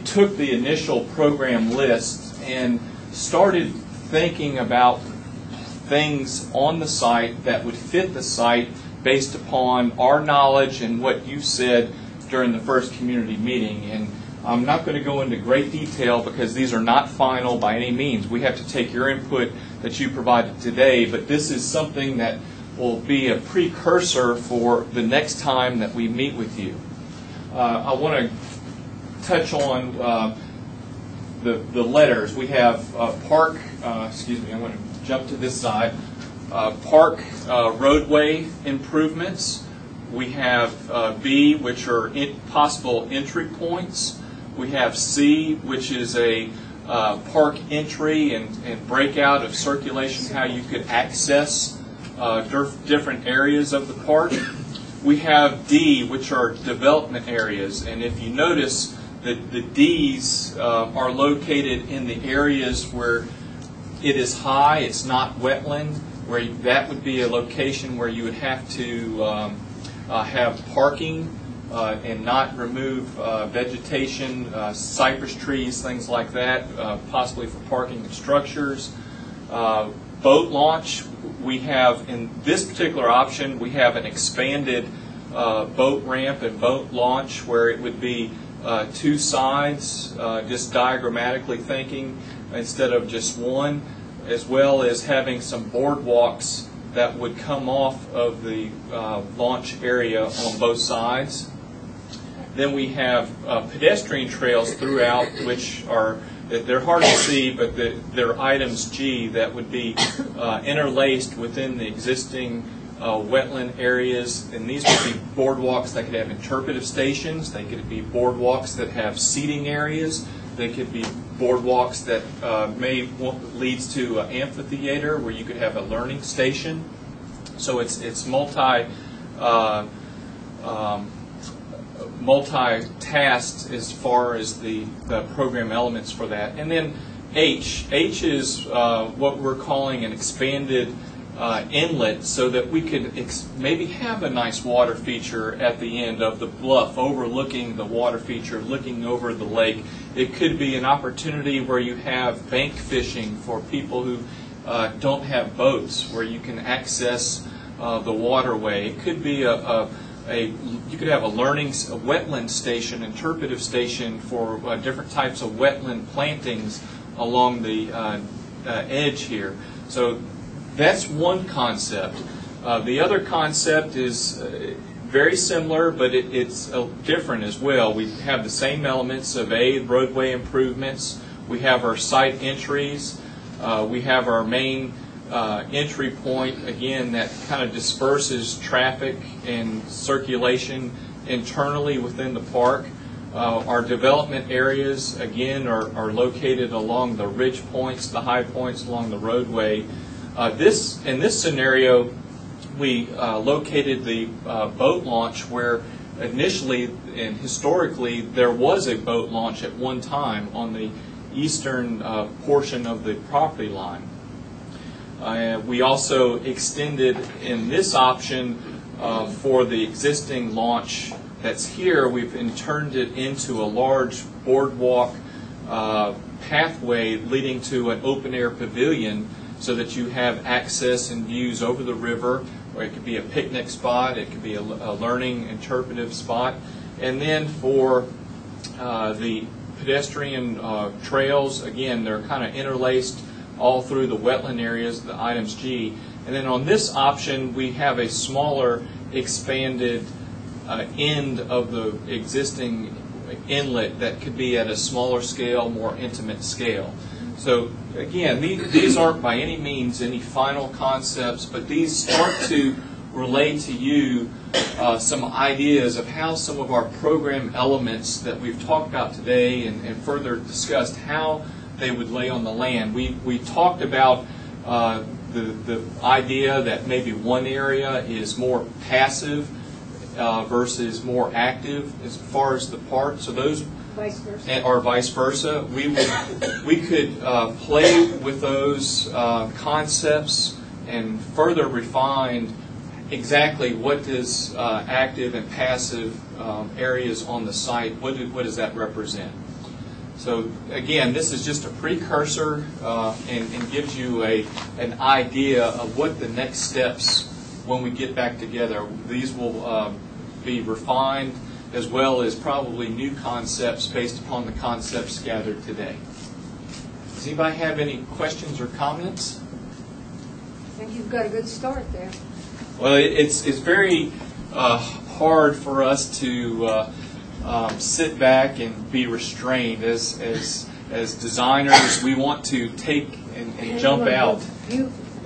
took the initial program list and started thinking about things on the site that would fit the site based upon our knowledge and what you said during the first community meeting. And I'm not going to go into great detail because these are not final by any means. We have to take your input that you provided today, but this is something that will be a precursor for the next time that we meet with you. I want to touch on the letters. We have park, I'm going to jump to this side, park roadway improvements. We have B, which are possible entry points. We have C, which is a park entry and breakout of circulation, how you could access different areas of the park. We have D, which are development areas, and if you notice, the D's are located in the areas where It is high. It's not wetland. That would be a location where you would have to have parking and not remove vegetation, cypress trees, things like that, possibly for parking and structures. Boat launch, we have, in this particular option, we have an expanded boat ramp and boat launch where it would be two sides, just diagrammatically thinking, instead of just one, as well as having some boardwalks that would come off of the launch area on both sides. Then we have pedestrian trails throughout, which are, they're hard to see, but they're items G that would be interlaced within the existing wetland areas. And these would be boardwalks that could have interpretive stations. They could be boardwalks that have seating areas. They could be boardwalks that leads to an amphitheater where you could have a learning station. So it's multi-tasked as far as the program elements for that. And then H is what we're calling an expanded inlet, so that we could maybe have a nice water feature at the end of the bluff overlooking the water feature, looking over the lake. It could be an opportunity where you have bank fishing for people who don't have boats, where you can access the waterway. It could be you could have a wetland station, interpretive station for different types of wetland plantings along the edge here. So that's one concept. The other concept is very similar, but it's different as well. We have the same elements of roadway improvements. We have our site entries. We have our main entry point, again, that kind of disperses traffic and circulation internally within the park. Our development areas, again, are located along the ridge points, the high points along the roadway. In this scenario, we located the boat launch where initially and historically there was a boat launch at one time on the eastern portion of the property line. We also extended in this option for the existing launch that's here, we've turned it into a large boardwalk pathway leading to an open-air pavilion, so that you have access and views over the river, or it could be a picnic spot, it could be a learning interpretive spot. And then for the pedestrian trails, again, they're kind of interlaced all through the wetland areas, the items G. And then on this option, we have a smaller expanded end of the existing inlet that could be at a smaller scale, more intimate scale. So again, these aren't by any means any final concepts, but these start to relate to you some ideas of how some of our program elements that we've talked about today and further discussed, how they would lay on the land. We talked about the idea that maybe one area is more passive versus more active as far as the park. So those vice versa. Or vice versa. We could play with those concepts and further refine exactly what does active and passive areas on the site, what does that represent. So again, this is just a precursor and gives you an idea of what the next steps when we get back together. These will be refined, as well as probably new concepts based upon the concepts gathered today. Does anybody have any questions or comments? I think you've got a good start there. Well, it's very hard for us to sit back and be restrained. As designers, we want to take and jump out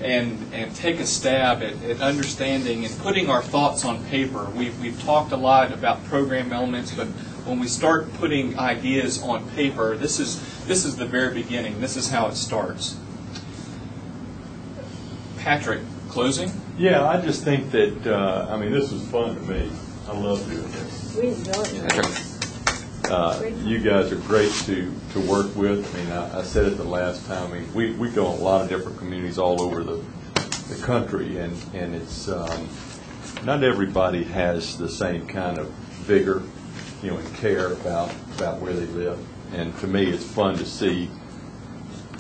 and take a stab at understanding and putting our thoughts on paper. We've talked a lot about program elements, but when we start putting ideas on paper, this is the very beginning. This is how it starts. Patrick, closing? Yeah, I just think that, this was fun to me. I love doing this. We enjoyed it. You guys are great to work with. I mean, I said it the last time. I mean, we go in a lot of different communities all over the country, and it's not everybody has the same kind of vigor, and care about where they live. And to me, it's fun to see.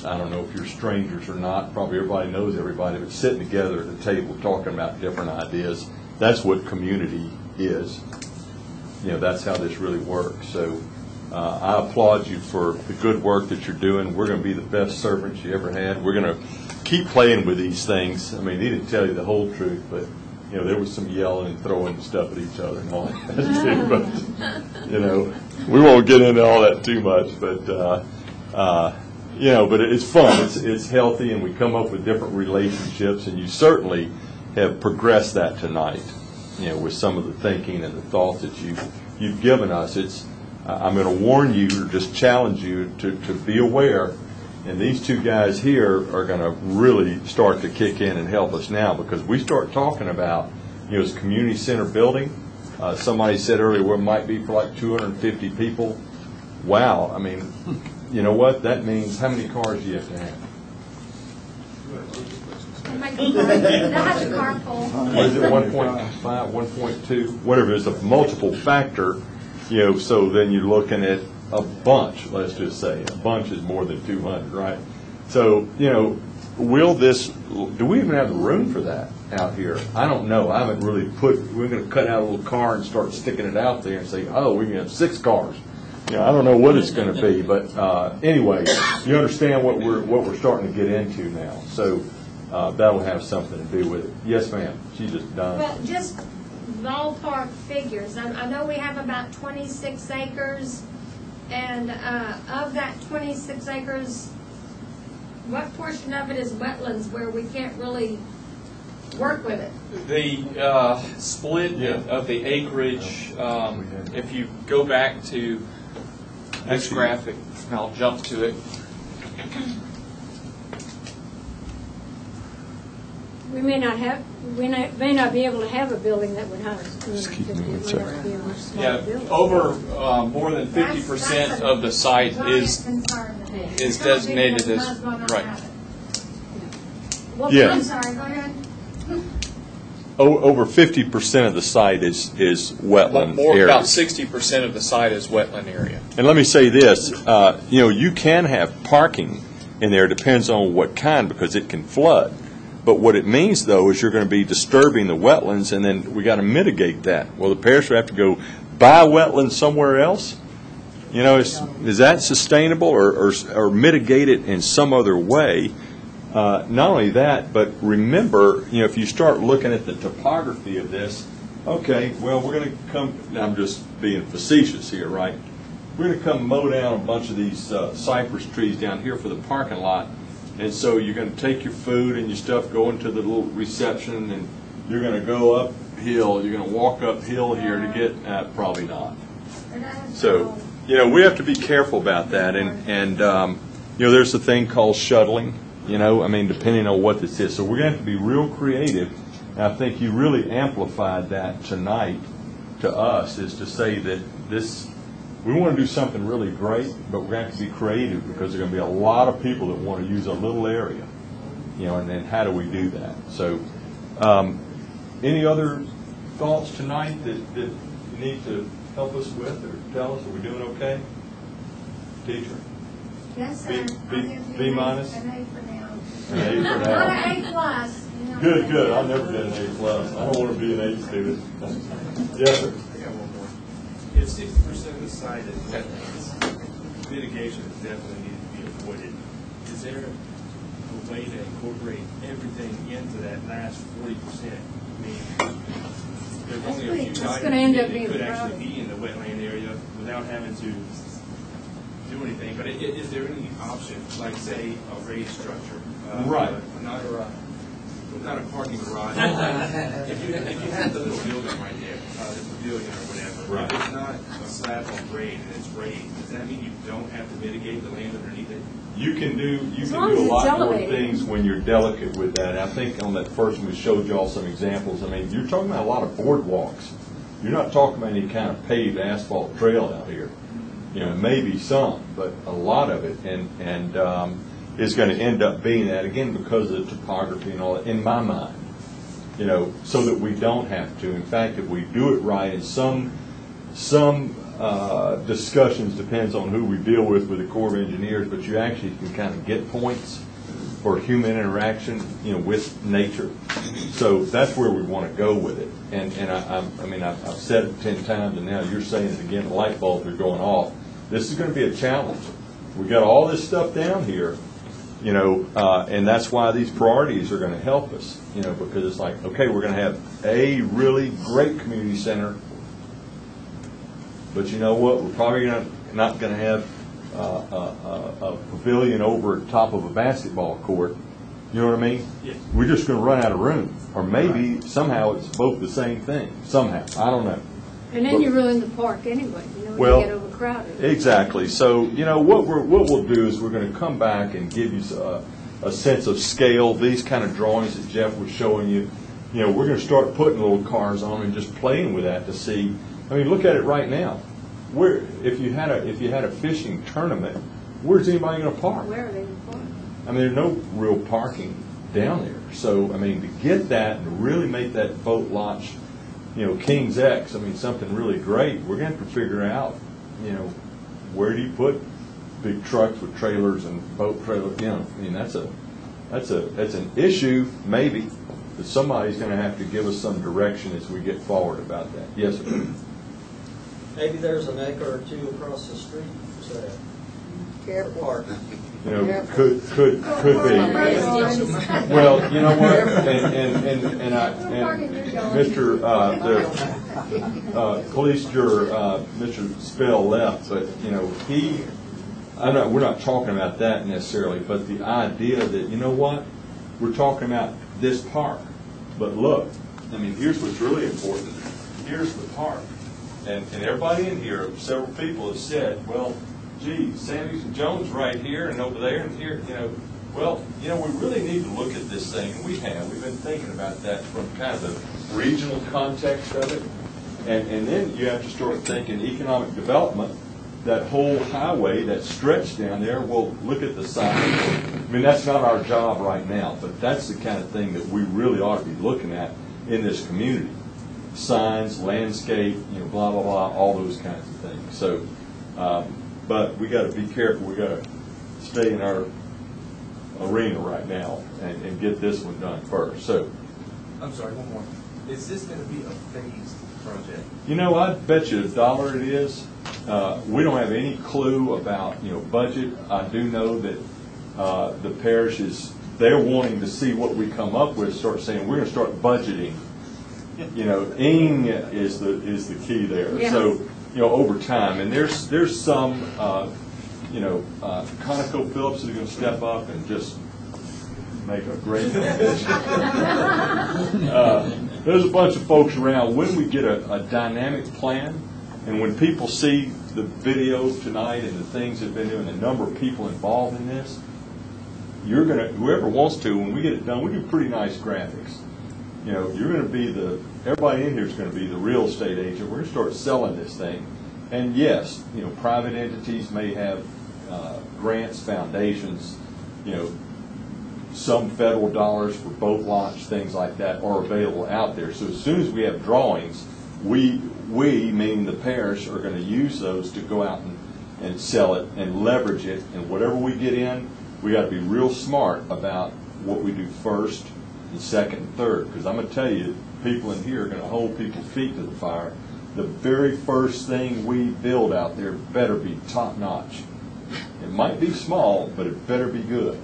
I don't know if you're strangers or not. Probably everybody knows everybody, but sitting together at a table talking about different ideas. That's what community is. That's how this really works. So I applaud you for the good work that you're doing. We're going to be the best servants you ever had. We're going to keep playing with these things. I mean, he didn't tell you the whole truth, but there was some yelling and throwing stuff at each other and all that too. But we won't get into all that too much. But but it's fun. It's healthy, and we come up with different relationships. And you certainly have progressed that tonight. With some of the thinking and the thoughts that you've given us. I'm going to warn you or just challenge you to be aware. And these two guys here are going to really start to kick in and help us now, because we start talking about, this community center building. Somebody said earlier, well, it might be for like 250 people. Wow. I mean, you know what? That means how many cars do you have to have? They'll have a car full. What is it, 1.5, 1.2, whatever it is, a multiple factor, so then you're looking at a bunch, let's just say. A bunch is more than 200, right? So, do we even have the room for that out here? I don't know. I haven't really we're going to cut out a little car and start sticking it out there and say, oh, we can have 6 cars. I don't know what it's going to be, but anyway, you understand what we're starting to get into now. So that'll have something to do with it. Yes, ma'am. She's just done. Well, just ballpark figures. I know we have about 26 acres, and of that 26 acres, what portion of it is wetlands where we can't really work with it? The split of the acreage, if you go back to this graphic, I'll jump to it. We may not be able to have a building that would house 250. Yeah, over more than 50% of the site is designated as right. Well, yeah. I'm sorry. Go ahead. Over 50% of the site is wetland area. About 60% of the site is wetland area. And let me say this: you can have parking in there. Depends on what kind, because it can flood. But what it means, though, is you're going to be disturbing the wetlands, and then we got to mitigate that. Well, the parish will have to go buy wetlands somewhere else. Is that sustainable, or mitigate it in some other way? Not only that, but remember, if you start looking at the topography of this, okay, well, we're going to come. I'm just being facetious here, right? We're going to come mow down a bunch of these cypress trees down here for the parking lot. And so you're going to take your food and your stuff, go into the little reception, and you're going to go uphill. You're going to walk uphill here to get, probably not. So, we have to be careful about that. And there's a thing called shuttling, depending on what this is. So we're going to have to be real creative. And I think you really amplified that tonight to us, is to say that we want to do something really great, but we're going to have to be creative, because there are going to be a lot of people that want to use a little area, and then how do we do that? So any other thoughts tonight that you need to help us with or tell us? Are we doing okay? Teacher? Yes, sir. B minus? An A for now. An A for now. Not an A plus. Good. I've never been an A plus. I don't want to be an A student. Yes, sir. If 60% of the site is wetlands, mitigation is definitely needed to be avoided. Is there a way to incorporate everything into that last 40%? I mean, there's only a few items that could actually be in the wetland area without having to do anything. But is there any option, like say a raised structure? Right. Not a parking garage. if you have the little building right there, the pavilion or whatever, right. If it's not a slab on grade and it's raised, does that mean you don't have to mitigate the land underneath it? You can do a lot more things when you're delicate with that. I think on that first one we showed you all some examples. I mean, you're talking about a lot of boardwalks. You're not talking about any kind of paved asphalt trail out here. You know, maybe some, but a lot of it, and is going to end up being that, again, because of the topography and all that, in my mind. You know, so that we don't have to. In fact, if we do it right, and some discussions depends on who we deal with the Corps of Engineers, but you actually can kind of get points for human interaction, you know, with nature. So that's where we want to go with it. And I mean, I've said it 10 times, and now you're saying it again. The light bulbs are going off. This is going to be a challenge. We got all this stuff down here, you know, and that's why these priorities are going to help us, you know, because it's like, okay, we're going to have a really great community center, but you know what? We're probably not going to have a pavilion over top of a basketball court. You know what I mean? Yes. We're just going to run out of room. Or maybe somehow it's both the same thing. Somehow. I don't know. And then you ruin the park anyway, you know, when well, you get overcrowded. Exactly. So, you know, what we'll do is we're going to come back and give you a sense of scale. These kind of drawings that Jeff was showing you, you know, we're going to start putting little cars on and just playing with that to see. I mean, look at it right now. Where if you had a fishing tournament, where's anybody going to park? Where are they going to park? I mean, there's no real parking down there. So, I mean, to get that and really make that boat launch, you know, King's X, I mean, something really great, we're going to have to figure out, you know, where do you put big trucks with trailers and boat trailers, you know, I mean, that's an issue, maybe, that somebody's going to have to give us some direction as we get forward about that. Yes, sir. Maybe there's an acre or two across the street for sale. Careful. Park. You know, could be. Well, you know what, and Mr. The police juror, Mr. Spell left, but you know, we're not talking about that necessarily, but the idea that, you know what, we're talking about this park, but look, I mean, here's what's really important. Here's the park, and everybody in here, several people have said, well, gee, Sandys and Jones right here and over there and here, you know, well, you know, we really need to look at this thing, and we've been thinking about that from kind of the regional context of it, and then you have to start thinking economic development, that whole highway, that stretch down there, well, look at the signs. I mean, that's not our job right now, but that's the kind of thing that we really ought to be looking at in this community. Signs, landscape, you know, blah, blah, blah, all those kinds of things. So, but we got to be careful. We got to stay in our arena right now and get this one done first. So, I'm sorry, one more. Is this going to be a phased project? You know, I bet you $1 it is. We don't have any clue about, you know, budget. I do know that the parish they're wanting to see what we come up with. Start saying we're going to start budgeting. You know, ing is the key there. Yes. So, you know, over time, and there's some, you know, ConocoPhillips that are going to step up and just make a great there's a bunch of folks around. When we get a dynamic plan, and when people see the video tonight and the things that have been doing, the number of people involved in this, you're going to, whoever wants to, when we get it done, we do pretty nice graphics. You know, you're going to be everybody in here is going to be the real estate agent. We're going to start selling this thing. And yes, you know, private entities may have grants, foundations, you know, some federal dollars for boat launch, things like that are available out there. So as soon as we have drawings, we meaning the parish, are going to use those to go out and sell it and leverage it. And whatever we get in, we got to be real smart about what we do first and second and third, because I'm going to tell you, people in here are going to hold people's feet to the fire. The very first thing we build out there better be top notch. It might be small, but it better be good,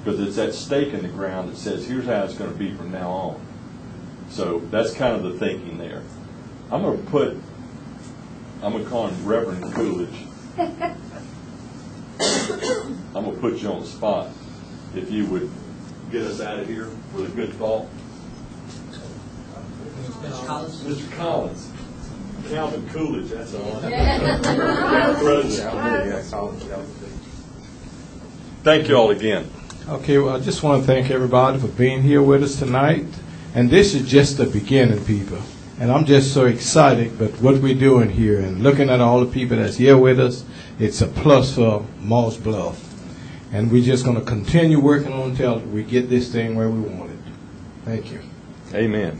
because it's that stake in the ground that says here's how it's going to be from now on. So that's kind of the thinking there. I'm going to call him Reverend Coolidge. I'm going to put you on the spot. If you would get us out of here with a good thought. Mr. Collins? Mr. Collins. Calvin Coolidge, that's all. Thank you all again. Okay, well, I just want to thank everybody for being here with us tonight. And this is just the beginning, people. And I'm just so excited, but what we're doing here and looking at all the people that's here with us, it's a plus for Moss Bluff. And we're just going to continue working on until we get this thing where we want it. Thank you. Amen.